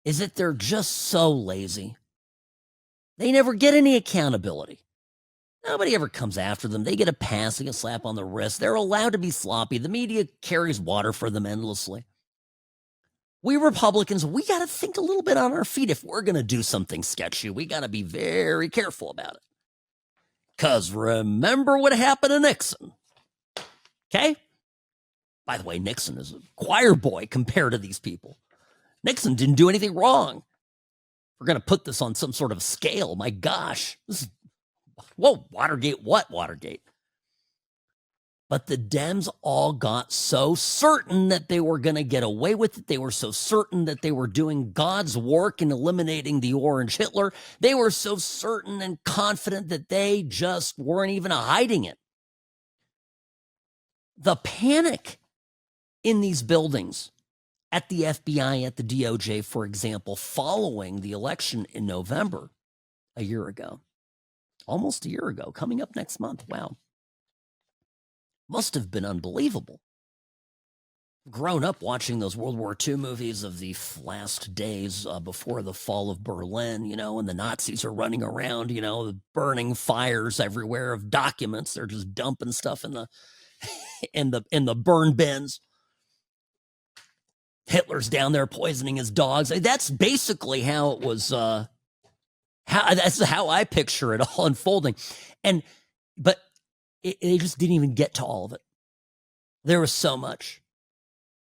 is that they're just so lazy. They never get any accountability. Nobody ever comes after them. They get a pass, they get a slap on the wrist. They're allowed to be sloppy. The media carries water for them endlessly. We Republicans, we got to think a little bit on our feet. If we're going to do something sketchy, we got to be very careful about it. Because remember what happened to Nixon. Okay? By the way, Nixon is a choir boy compared to these people. Nixon didn't do anything wrong. We're going to put this on some sort of scale. My gosh. This is, whoa, Watergate, what Watergate? But the Dems all got so certain that they were going to get away with it. They were so certain that they were doing God's work in eliminating the Orange Hitler. They were so certain and confident that they just weren't even hiding it. The panic in these buildings at the FBI, at the DOJ, for example, following the election in November a year ago, almost a year ago, coming up next month. Wow. Must have been unbelievable. Grown up watching those World War II movies of the last days before the fall of Berlin, you know, and the Nazis are running around, you know, burning fires everywhere of documents. They're just dumping stuff in the in the burn bins. Hitler's down there poisoning his dogs. That's basically how it was. That's how I picture it all unfolding, but they just didn't even get to all of it. There was so much.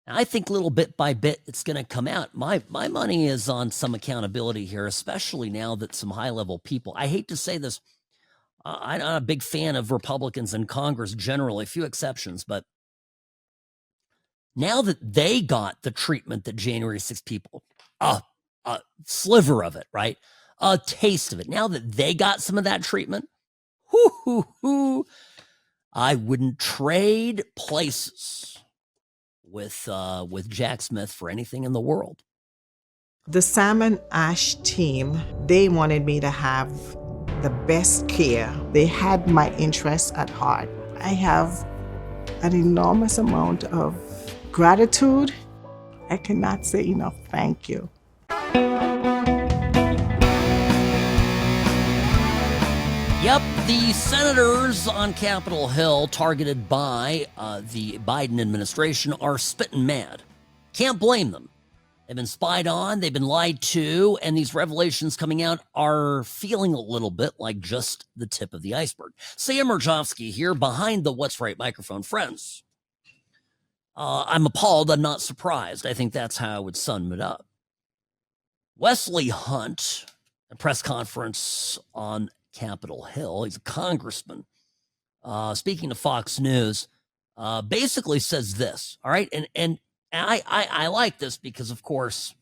And I think little bit by bit it's going to come out. My money is on some accountability here, especially now that some high level people. I hate to say this. I'm not a big fan of Republicans in Congress generally, a few exceptions, but now that they got the treatment that January 6 people, a sliver of it, right? A taste of it. Now that they got some of that treatment, I wouldn't trade places with Jack Smith for anything in the world. The Sam Ash team, they wanted me to have the best care. They had my interests at heart. I have an enormous amount of gratitude. I cannot say enough thank you. Yep, the senators on Capitol Hill targeted by the Biden administration are spitting mad. Can't blame them. They've been spied on, they've been lied to, and these revelations coming out are feeling a little bit like just the tip of the iceberg. Sam Mirejovsky here behind the What's Right microphone. Friends, I'm appalled, I'm not surprised. I think that's how I would sum it up. Wesley Hunt, a press conference on Capitol Hill, he's a congressman, speaking to Fox News, basically says this, all right? And I like this because, of course,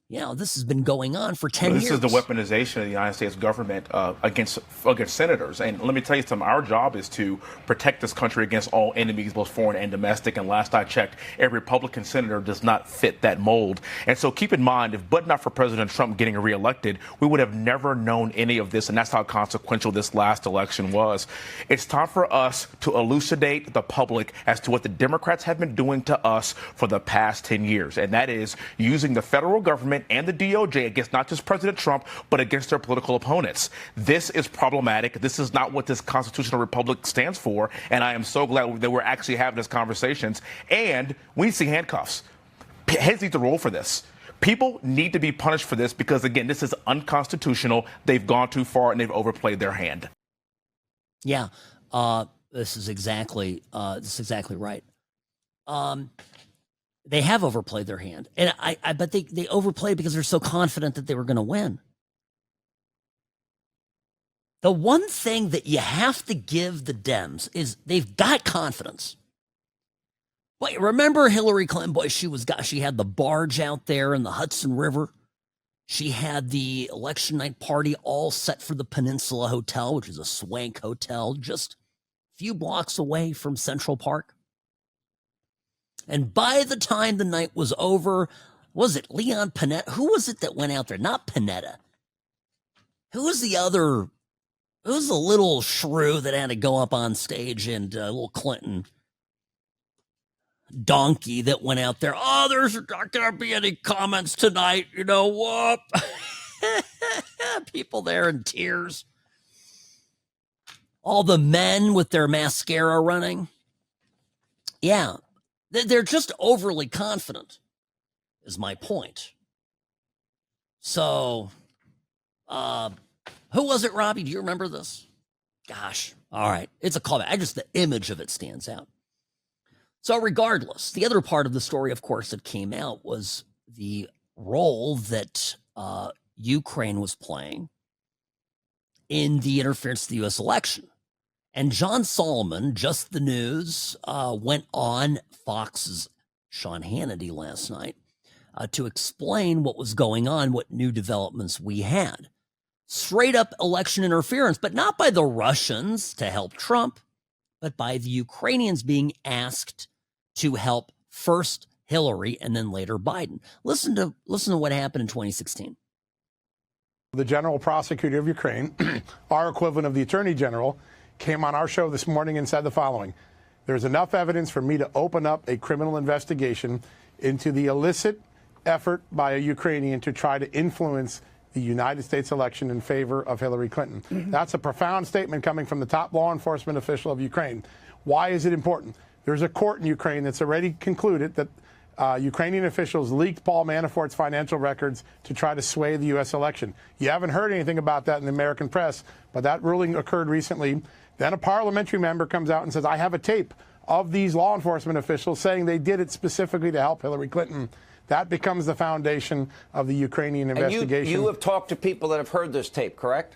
this has been going on for 10 years. This is the weaponization of the United States government against senators. And let me tell you something. Our job is to protect this country against all enemies, both foreign and domestic. And last I checked, every Republican senator does not fit that mold. And so keep in mind, if but not for President Trump getting reelected, we would have never known any of this. And that's how consequential this last election was. It's time for us to elucidate the public as to what the Democrats have been doing to us for the past 10 years. And that is using the federal government and the DOJ against not just President Trump, but against their political opponents. This is problematic. This is not what this constitutional republic stands for. And I am so glad that we're actually having these conversations. And we see handcuffs. Heads need to roll for this. People need to be punished for this because, again, this is unconstitutional. They've gone too far and they've overplayed their hand. Yeah, this is exactly right. They have overplayed their hand. And I bet they overplayed because they're so confident that they were going to win. The one thing that you have to give the Dems is they've got confidence. But remember Hillary Clinton, boy, she had the barge out there in the Hudson River. She had the election night party all set for the Peninsula Hotel, which is a swank hotel just a few blocks away from Central Park. And by the time the night was over, was it Leon Panetta? Who was it that went out there? Not Panetta. Who was the other? Who was the little shrew that had to go up on stage and little Clinton donkey that went out there? Oh, there's not going to be any comments tonight. You know what? People there in tears. All the men with their mascara running. Yeah. They're just overly confident, is my point. So, who was it, Robbie? Do you remember this? Gosh. All right. It's a callback. The image of it stands out. So regardless, the other part of the story, of course, that came out was the role that Ukraine was playing in the interference to the U.S. election. And John Solomon, Just the News, went on Fox's Sean Hannity last night to explain what was going on, what new developments we had. Straight up election interference, but not by the Russians to help Trump, but by the Ukrainians being asked to help first Hillary and then later Biden. Listen to what happened in 2016. The general prosecutor of Ukraine, our equivalent of the attorney general, came on our show this morning and said the following: there's enough evidence for me to open up a criminal investigation into the illicit effort by a Ukrainian to try to influence the United States election in favor of Hillary Clinton. That's a profound statement coming from the top law enforcement official of Ukraine. Why is it important? There's a court in Ukraine that's already concluded that Ukrainian officials leaked Paul Manafort's financial records to try to sway the U.S. election. You haven't heard anything about that in the American press, but that ruling occurred recently. Then a parliamentary member comes out and says, I have a tape of these law enforcement officials saying they did it specifically to help Hillary Clinton. That becomes the foundation of the Ukrainian investigation. And you have talked to people that have heard this tape, correct?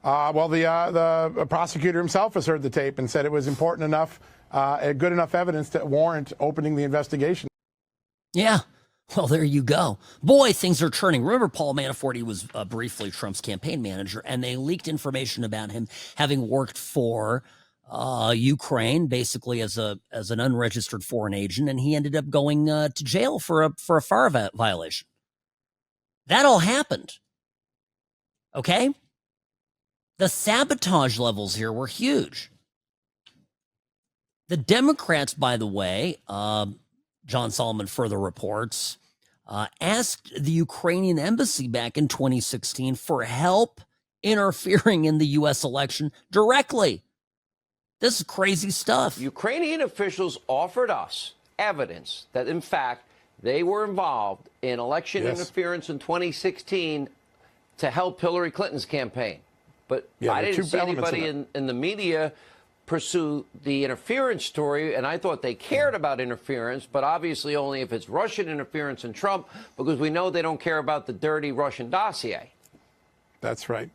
Well, the prosecutor himself has heard the tape and said it was important enough, good enough evidence to warrant opening the investigation. Yeah. Well, there you go. Boy, things are turning. Remember Paul Manafort? He was briefly Trump's campaign manager, and they leaked information about him having worked for Ukraine, basically as an unregistered foreign agent, and he ended up going to jail for a FAR violation. That all happened. Okay? The sabotage levels here were huge. The Democrats, by the way, John Solomon further reports, asked the Ukrainian embassy back in 2016 for help interfering in the U.S. election directly. This is crazy stuff. Ukrainian officials offered us evidence that, in fact, they were involved in election interference in 2016 to help Hillary Clinton's campaign. But I didn't see anybody in the media pursue the interference story, and I thought they cared about interference, but obviously only if it's Russian interference in Trump, because we know they don't care about the dirty Russian dossier. That's right.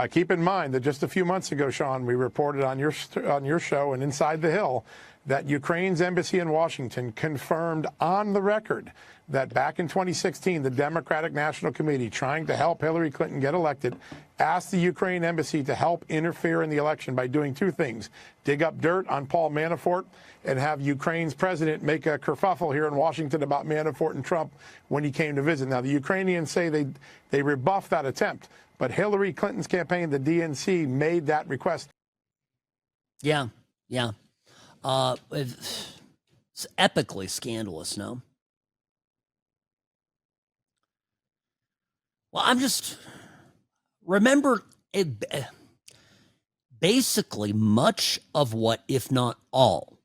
Keep in mind that just a few months ago, Sean, we reported on your show and Inside the Hill that Ukraine's embassy in Washington confirmed on the record that back in 2016, the Democratic National Committee, trying to help Hillary Clinton get elected, asked the Ukraine embassy to help interfere in the election by doing two things: dig up dirt on Paul Manafort and have Ukraine's president make a kerfuffle here in Washington about Manafort and Trump when he came to visit. Now, the Ukrainians say they rebuffed that attempt, but Hillary Clinton's campaign, the DNC, made that request. Yeah. It's epically scandalous, no? Well, remember, basically much of what, if not all,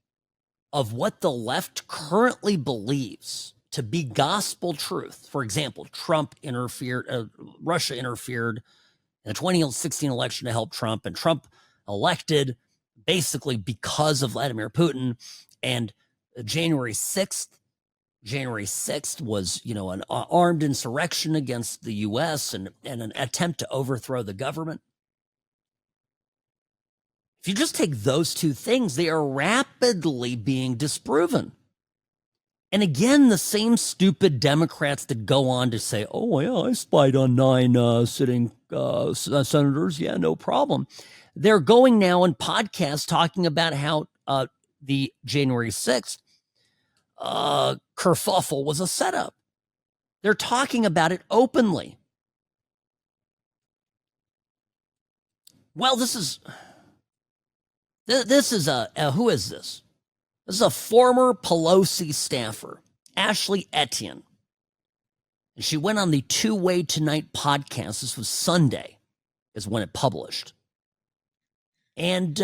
of what the left currently believes to be gospel truth. For example, Russia interfered in the 2016 election to help Trump, and Trump elected basically because of Vladimir Putin. And January 6th was, an armed insurrection against the U.S. and an attempt to overthrow the government. If you just take those two things, they are rapidly being disproven. And again, the same stupid Democrats that go on to say, oh, yeah, I spied on 9 sitting senators. Yeah, no problem. They're going now in podcasts talking about how the January 6th kerfuffle was a setup. They're talking about it openly. Well, who is this? This is a former Pelosi staffer, Ashley Etienne. And she went on the Two Way Tonight podcast. This was Sunday, is when it published. And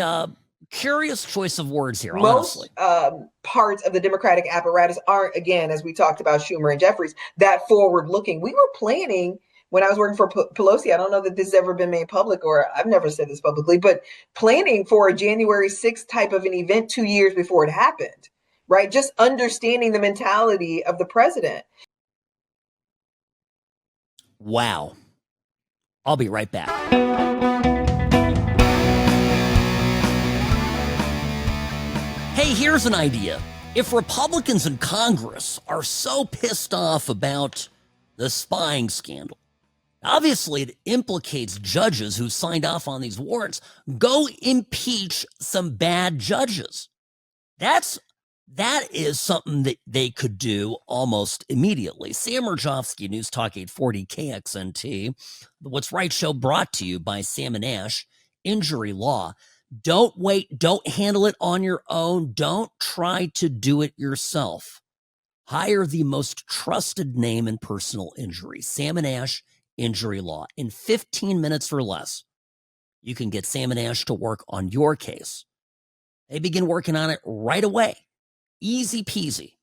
curious choice of words here, honestly. Most parts of the Democratic apparatus aren't, again, as we talked about Schumer and Jeffries, that forward-looking. We were planning, when I was working for Pelosi, I don't know that this has ever been made public, or I've never said this publicly, but planning for a January 6th type of an event 2 years before it happened, right? Just understanding the mentality of the president. Wow. I'll be right back. Hey, here's an idea. If Republicans in Congress are so pissed off about the spying scandal, obviously it implicates judges who signed off on these warrants, go impeach some bad judges. That is something that they could do almost immediately. Sam Mirejovsky, News Talk 840 KXNT, the What's Right show brought to you by Sam and Ash, Injury Law. Don't wait. Don't handle it on your own. Don't try to do it yourself. Hire the most trusted name in personal injury, Sam and Ash Injury Law. In 15 minutes or less, you can get Sam and Ash to work on your case. They begin working on it right away. Easy peasy.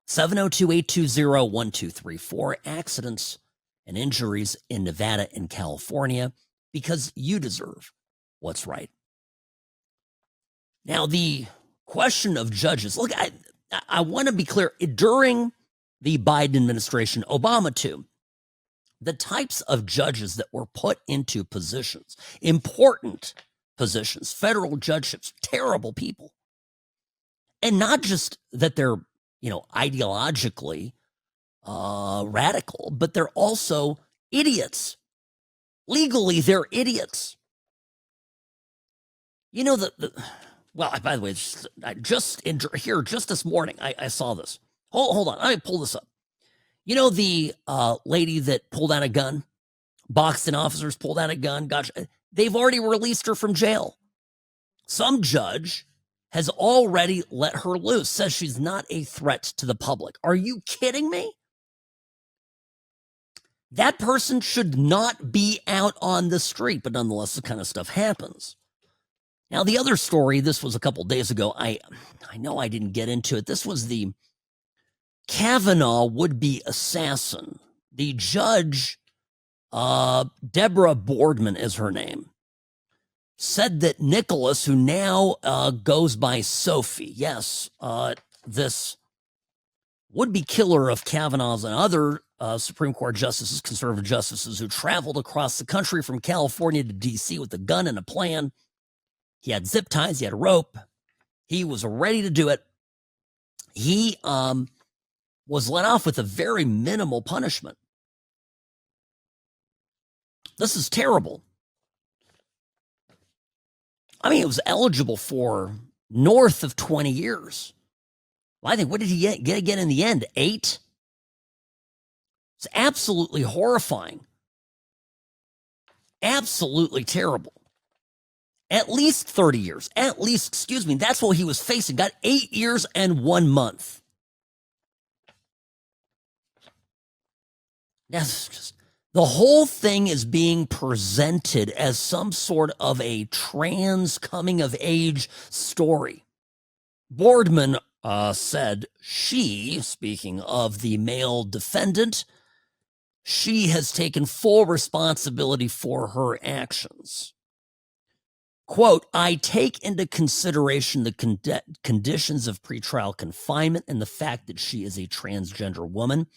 702-820-1234. Accidents and injuries in Nevada and California, because you deserve what's right. Now, the question of judges. Look, I want to be clear. During the Biden administration, Obama too, the types of judges that were put into positions, important positions, federal judgeships, terrible people. And not just that they're, ideologically radical, but they're also idiots. Legally, they're idiots. Well, by the way, just this morning, I saw this. Hold on, let me pull this up. The lady that pulled out a gun, Boston officers pulled out a gun. Gosh, they've already released her from jail. Some judge has already let her loose, says she's not a threat to the public. Are you kidding me? That person should not be out on the street, but nonetheless, this kind of stuff happens. Now, the other story, this was a couple days ago. I know I didn't get into it. This was the Kavanaugh would-be assassin. The judge, Deborah Boardman is her name, said that Nicholas, who now goes by Sophie, yes, this would-be killer of Kavanaugh's and other Supreme Court justices, conservative justices, who traveled across the country from California to D.C. with a gun and a plan. He had zip ties, he had a rope. He was ready to do it. He was let off with a very minimal punishment. This is terrible. I mean, it was eligible for north of 20 years. Well, I think, what did he get again in the end? 8? It's absolutely horrifying. Absolutely terrible. At least 30 years. At least, that's what he was facing. Got 8 years and 1 month. That's just, the whole thing is being presented as some sort of a trans coming of age story. Boardman said she, speaking of the male defendant, she has taken full responsibility for her actions. Quote, I take into consideration the conditions of pretrial confinement and the fact that she is a transgender woman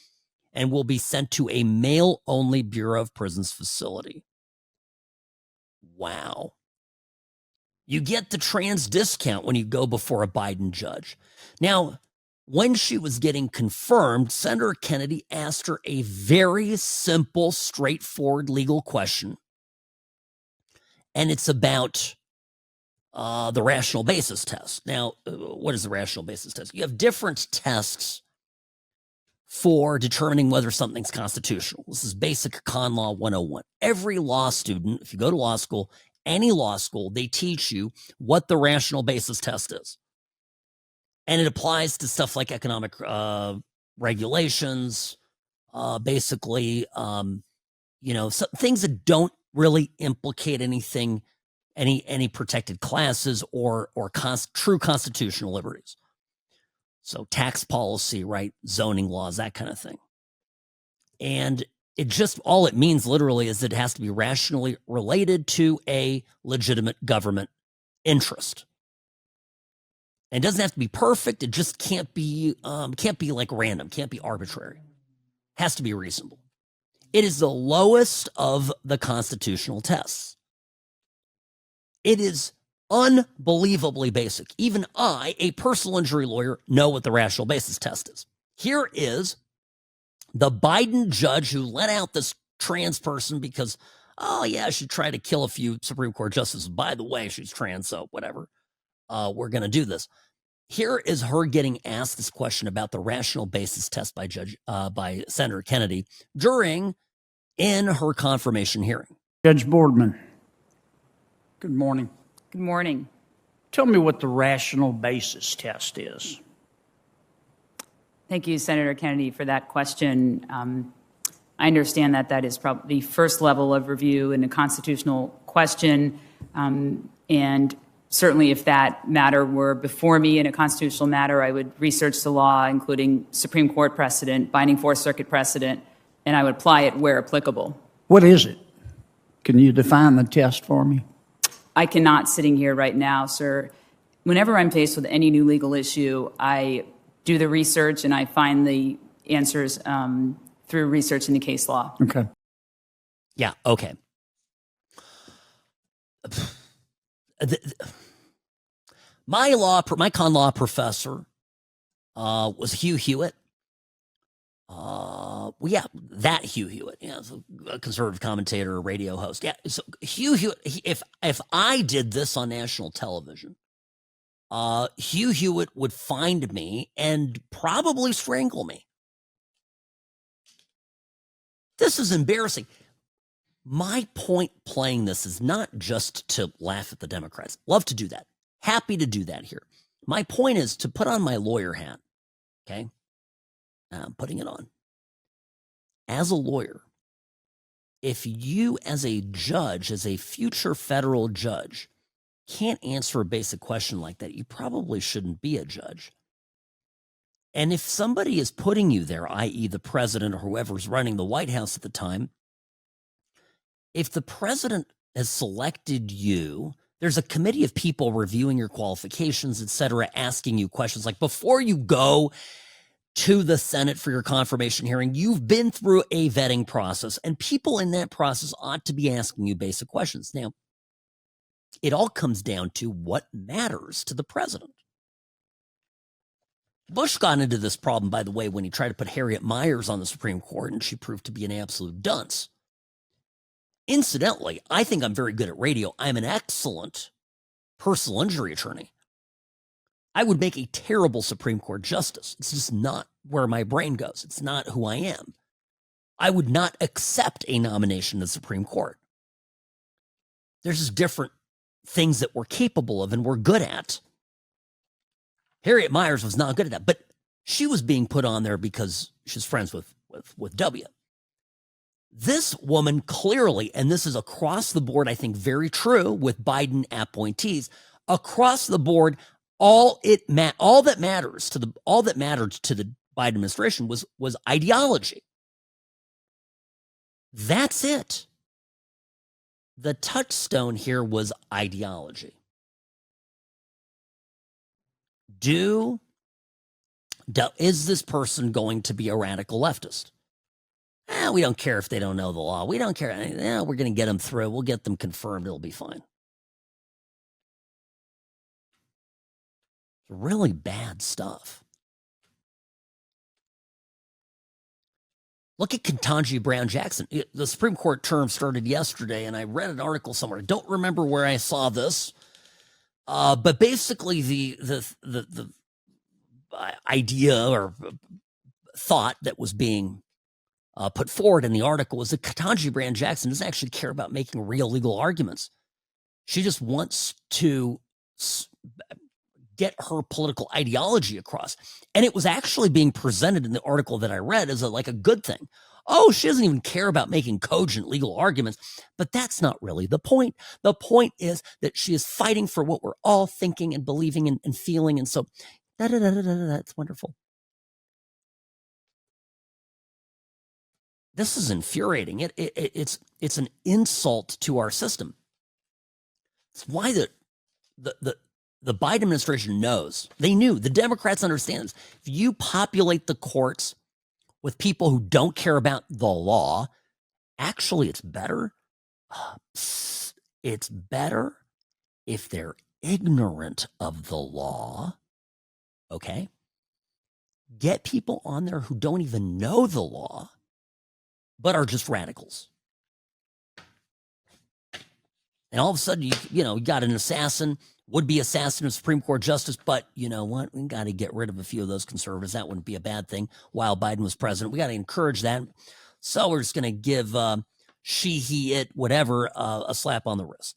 and will be sent to a male-only Bureau of Prisons facility. Wow. You get the trans discount when you go before a Biden judge. Now, when she was getting confirmed, Senator Kennedy asked her a very simple, straightforward legal question. And it's about the rational basis test. Now, what is the rational basis test? You have different tests for determining whether something's constitutional. This is basic con law 101. Every law student, if you go to law school, any law school, they teach you what the rational basis test is. And it applies to stuff like economic regulations, basically, things that don't really implicate anything, any protected classes or true constitutional liberties. So tax policy, right? Zoning laws, that kind of thing. And all it means literally is that it has to be rationally related to a legitimate government interest. And it doesn't have to be perfect. It just can't be like random, can't be arbitrary. Has to be reasonable. It is the lowest of the constitutional tests. It is unbelievably basic. Even I, a personal injury lawyer, know what the rational basis test is. Here is the Biden judge who let out this trans person because, she tried to kill a few Supreme Court justices. By the way, she's trans, so whatever. We're going to do this. Here is her getting asked this question about the rational basis test by Senator Kennedy in her confirmation hearing. Judge Boardman, good morning. Good morning. Tell me what the rational basis test is. Thank you, Senator Kennedy, for that question. I understand that is probably the first level of review in a constitutional question. And certainly if that matter were before me in a constitutional matter, I would research the law, including Supreme Court precedent, binding Fourth Circuit precedent, and I would apply it where applicable. What is it? Can you define the test for me? I cannot, sitting here right now, sir. Whenever I'm faced with any new legal issue, I do the research and I find the answers through research in the case law. Okay. Yeah, okay. My con law professor was Hugh Hewitt. That Hugh Hewitt, so a conservative commentator, radio host. Yeah, so Hugh Hewitt, if I did this on national television, Hugh Hewitt would find me and probably strangle me. This is embarrassing. My point playing this is not just to laugh at the Democrats. Love to do that. Happy to do that here. My point is to put on my lawyer hat, okay? I'm putting it on. As a lawyer, if you as a judge, as a future federal judge, can't answer a basic question like that, you probably shouldn't be a judge. And if somebody is putting you there, i.e. the president or whoever's running the White House at the time, if the president has selected you, there's a committee of people reviewing your qualifications, et cetera, asking you questions like, before you go, to the Senate for your confirmation hearing, you've been through a vetting process, and people in that process ought to be asking you basic questions. Now, it all comes down to what matters to the president. Bush got into this problem, by the way, when he tried to put Harriet Miers on the Supreme Court, and she proved to be an absolute dunce. Incidentally, I think I'm very good at radio. I'm an excellent personal injury attorney. I would make a terrible Supreme Court justice. It's just not where my brain goes. It's not who I am. I would not accept a nomination to the Supreme Court. There's just different things that we're capable of and we're good at. Harriet Miers was not good at that, but she was being put on there because she's friends with W. This woman clearly, and this is across the board, I think very true with Biden appointees, across the board, all that mattered to the Biden administration was ideology. That's it. The touchstone here was ideology. Is this person going to be a radical leftist? We don't care if they don't know the law. We don't care. We're going to get them through. We'll get them confirmed. It'll be fine. Really bad stuff. Look at Ketanji Brown Jackson. The Supreme Court term started yesterday, and I read an article somewhere. I don't remember where I saw this, but basically the idea or thought that was being put forward in the article was that Ketanji Brown Jackson doesn't actually care about making real legal arguments. She just wants to get her political ideology across. And it was actually being presented in the article that I read as a good thing. Oh, she doesn't even care about making cogent legal arguments. But that's not really the point. The point is that she is fighting for what we're all thinking and believing and feeling. And so, it's wonderful. This is infuriating. It's an insult to our system. It's why the Biden administration knows. They knew. The Democrats understand this. If you populate the courts with people who don't care about the law, actually it's better. It's better if they're ignorant of the law. Okay? Get people on there who don't even know the law, but are just radicals. And all of a sudden, you got an assassin, would-be assassin of Supreme Court justice, but you know what? We got to get rid of a few of those conservatives. That wouldn't be a bad thing while Biden was president. We got to encourage that. So we're just going to give she, he, it, whatever, a slap on the wrist.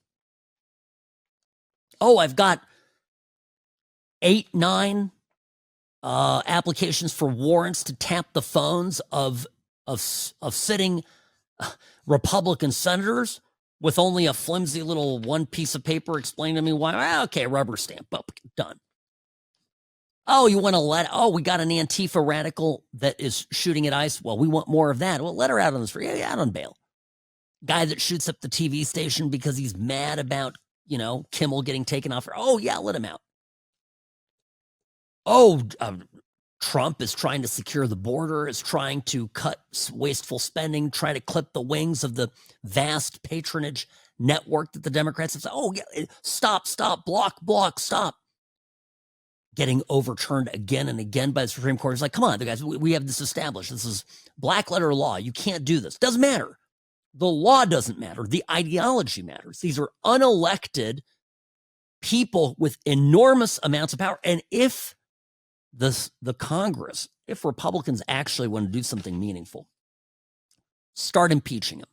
Oh, I've got 8, 9 applications for warrants to tap the phones of sitting Republican senators with only a flimsy little one piece of paper explaining to me why. Okay, rubber stamp. Oh, done. Oh, you want to we got an Antifa radical that is shooting at ICE. Well, we want more of that. Well, let her out on the street. Yeah, out on bail. Guy that shoots up the TV station because he's mad about, Kimmel getting taken off. Oh, yeah, let him out. Oh, Trump is trying to secure the border, is trying to cut wasteful spending, try to clip the wings of the vast patronage network that the Democrats have said, oh, yeah, stop, block, stop. Getting overturned again and again by the Supreme Court. It's like, come on, guys, we have this established. This is black letter law. You can't do this. Doesn't matter. The law doesn't matter. The ideology matters. These are unelected people with enormous amounts of power. And if the Congress, if Republicans actually want to do something meaningful, start impeaching them.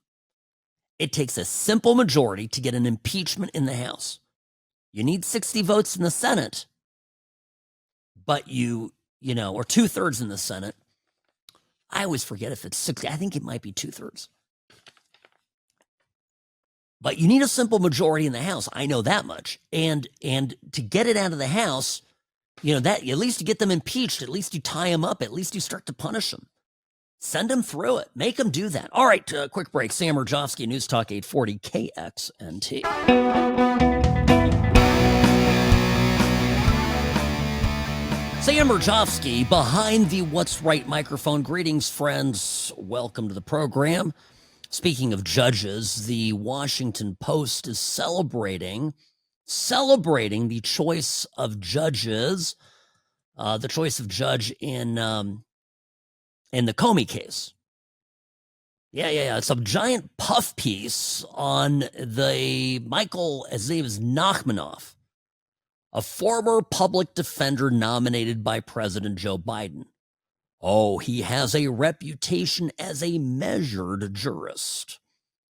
It takes a simple majority to get an impeachment in the House. You need 60 votes in the Senate, but or 2/3 in the Senate. I always forget if it's 60. I think it might be 2/3. But you need a simple majority in the House. I know that much. And to get it out of the House, that at least you get them impeached. At least you tie them up. At least you start to punish them. Send them through it. Make them do that. All right, quick break. Sam Mirejovsky, News Talk 840 KXNT. Sam Mirejovsky behind the What's Right microphone. Greetings, friends. Welcome to the program. Speaking of judges, the Washington Post is celebrating the choice of judges, the choice of judge in the Comey case. Yeah. It's a giant puff piece on the Michael, his name is Nachmanoff, a former public defender nominated by President Joe Biden. Oh, he has a reputation as a measured jurist.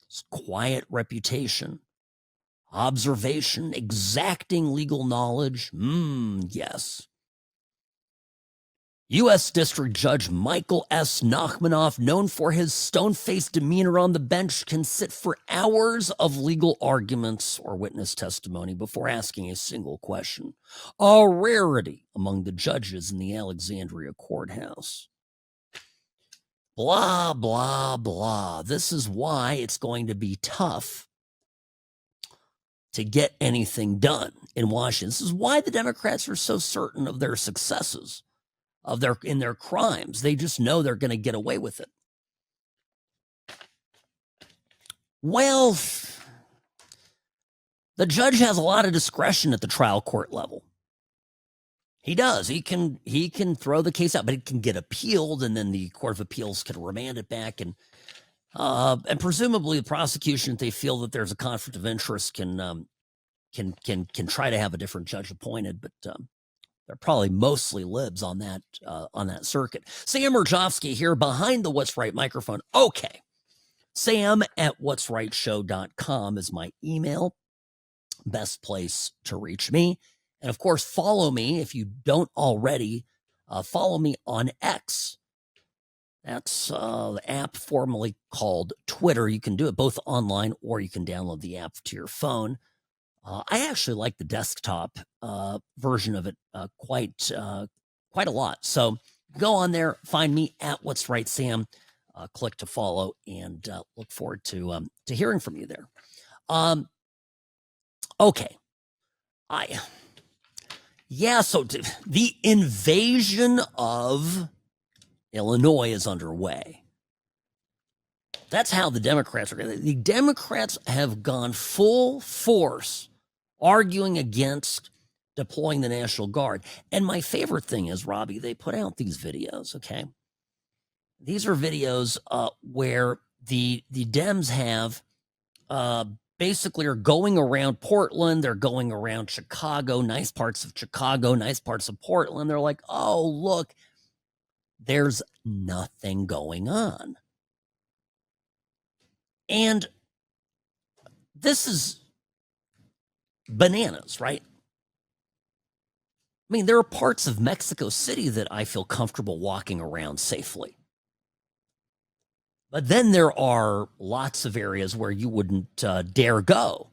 His quiet reputation, observation, exacting legal knowledge. Yes. U.S. District Judge Michael S. Nachmanoff, known for his stone-faced demeanor on the bench, can sit for hours of legal arguments or witness testimony before asking a single question. A rarity among the judges in the Alexandria courthouse. Blah, blah, blah. This is why it's going to be tough to get anything done in Washington. This is why the Democrats are so certain of their successes. In their crimes. They just know they're going to get away with it. Well, the judge has a lot of discretion at the trial court level. He does. He can throw the case out, but it can get appealed, and then the Court of Appeals can remand it back, and presumably the prosecution, if they feel that there's a conflict of interest, can try to have a different judge appointed, but they're probably mostly libs on that circuit. Sam Mirejovsky here behind the What's Right microphone. Okay. Sam@what'srightshow.com is my email. Best place to reach me. And of course, follow me if you don't already. Follow me on X. That's the app formerly called Twitter. You can do it both online or you can download the app to your phone. I actually like the desktop version of it quite a lot. So go on there, find me at What's Right Sam, click to follow, and look forward to hearing from you there. Okay, so the invasion of Illinois is underway. That's how the Democrats are going. The Democrats have gone full force arguing against deploying the National Guard. And my favorite thing is, Robbie, they put out these videos, okay? These are videos where the Dems have basically are going around Portland. They're going around Chicago, nice parts of Chicago, nice parts of Portland. They're like, oh, look, there's nothing going on. And this is bananas, right? I mean, there are parts of Mexico City that I feel comfortable walking around safely. But then there are lots of areas where you wouldn't dare go.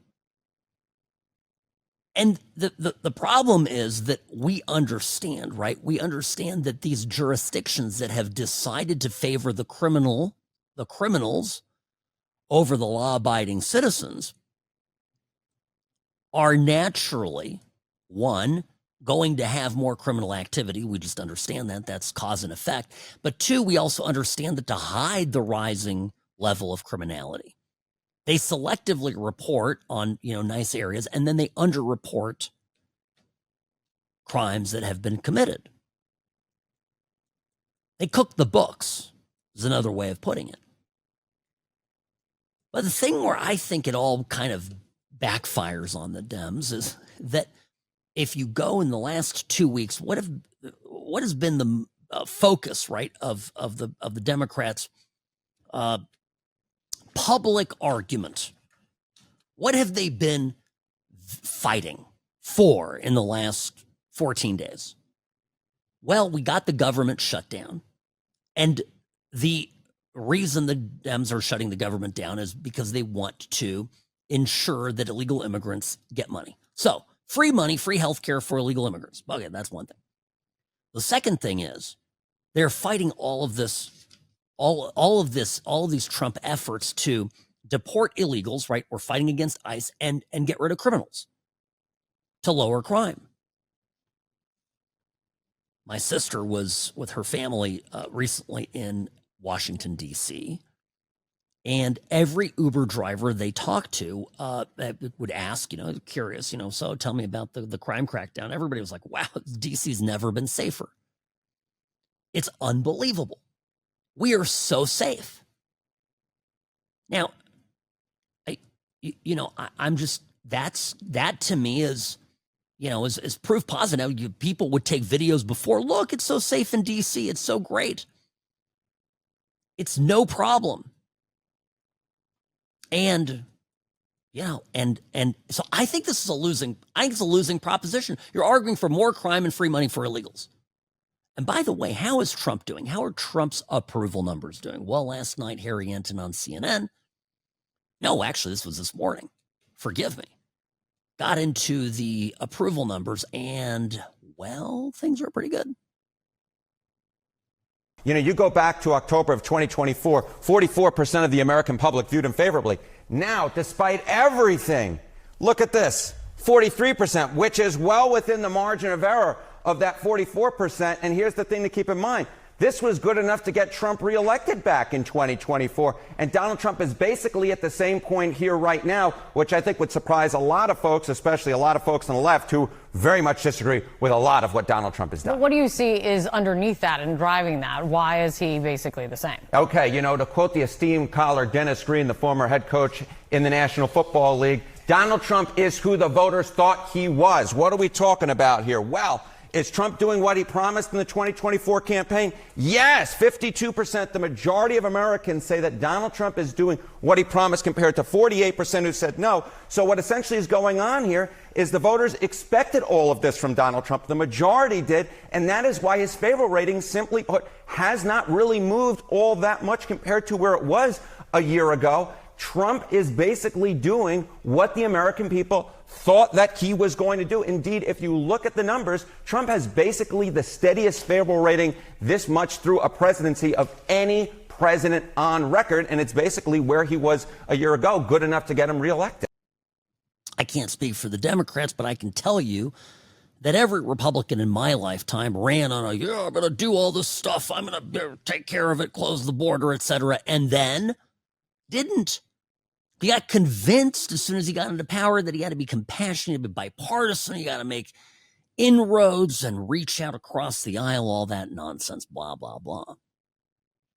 And the problem is that we understand, right? We understand that these jurisdictions that have decided to favor the criminals over the law-abiding citizens are naturally, one, going to have more criminal activity. We just understand that. That's cause and effect. But two, we also understand that to hide the rising level of criminality, they selectively report on, nice areas, and then they underreport crimes that have been committed. They cook the books, is another way of putting it. But the thing where I think it all kind of backfires on the Dems is that if you go in the last 2 weeks, what has been the focus, right, of the Democrats' public argument? What have they been fighting for in the last 14 days? Well, we got the government shut down, and the reason the Dems are shutting the government down is because they want to ensure that illegal immigrants get money. So free money, free health care for illegal immigrants. Okay, that's one thing. The second thing is they're fighting all of these Trump efforts to deport illegals, right? We're fighting against ICE and get rid of criminals to lower crime. My sister was with her family recently in Washington, D.C., and every Uber driver they talked to would ask, curious, so tell me about the crime crackdown. Everybody was like, wow, D.C.'s never been safer. It's unbelievable. We are so safe. Now, I'm just, that to me is, is proof positive. People would take videos before. Look, it's so safe in D.C. It's so great. It's no problem. And, and so I think this is it's a losing proposition. You're arguing for more crime and free money for illegals. And by the way, how is Trump doing? How are Trump's approval numbers doing? Well, last night, Harry Anton on CNN. No, actually, this was this morning. Forgive me. Got into the approval numbers, and, well, things are pretty good. You go back to October of 2024, 44% of the American public viewed him favorably. Now, despite everything, look at this, 43%, which is well within the margin of error of that 44%. And here's the thing to keep in mind. This was good enough to get Trump reelected back in 2024. And Donald Trump is basically at the same point here right now, which I think would surprise a lot of folks, especially a lot of folks on the left who very much disagree with a lot of what Donald Trump has done. But what do you see is underneath that and driving that? Why is he basically the same? Okay, to quote the esteemed caller Dennis Green, the former head coach in the National Football League, Donald Trump is who the voters thought he was. What are we talking about here? Well, is Trump doing what he promised in the 2024 campaign? Yes, 52%. The majority of Americans say that Donald Trump is doing what he promised compared to 48% who said no. So what essentially is going on here is the voters expected all of this from Donald Trump. The majority did, and that is why his favorable rating, simply put, has not really moved all that much compared to where it was a year ago. Trump is basically doing what the American people thought that he was going to do. Indeed, if you look at the numbers, Trump has basically the steadiest favorable rating this much through a presidency of any president on record, and it's basically where he was a year ago, good enough to get him reelected. I can't speak for the Democrats, but I can tell you that every Republican in my lifetime ran on I'm going to do all this stuff, I'm going to take care of it, close the border, etc., and then didn't. He got convinced as soon as he got into power that he had to be compassionate, be bipartisan, he got to make inroads and reach out across the aisle, all that nonsense, blah, blah, blah.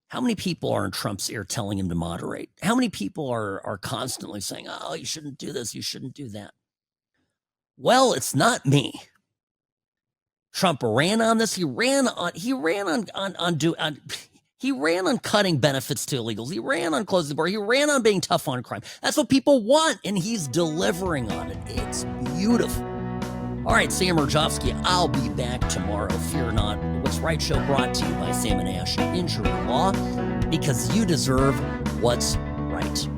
How many people are in Trump's ear telling him to moderate? How many people are constantly saying, oh, you shouldn't do this, you shouldn't do that? Well, it's not me. Trump ran on this. He ran on cutting benefits to illegals. He ran on closing the border. He ran on being tough on crime. That's what people want, and he's delivering on it. It's beautiful. All right, Sam Mirejovsky, I'll be back tomorrow. Fear not. The What's Right show brought to you by Sam & Ash Injury Law, because you deserve what's right.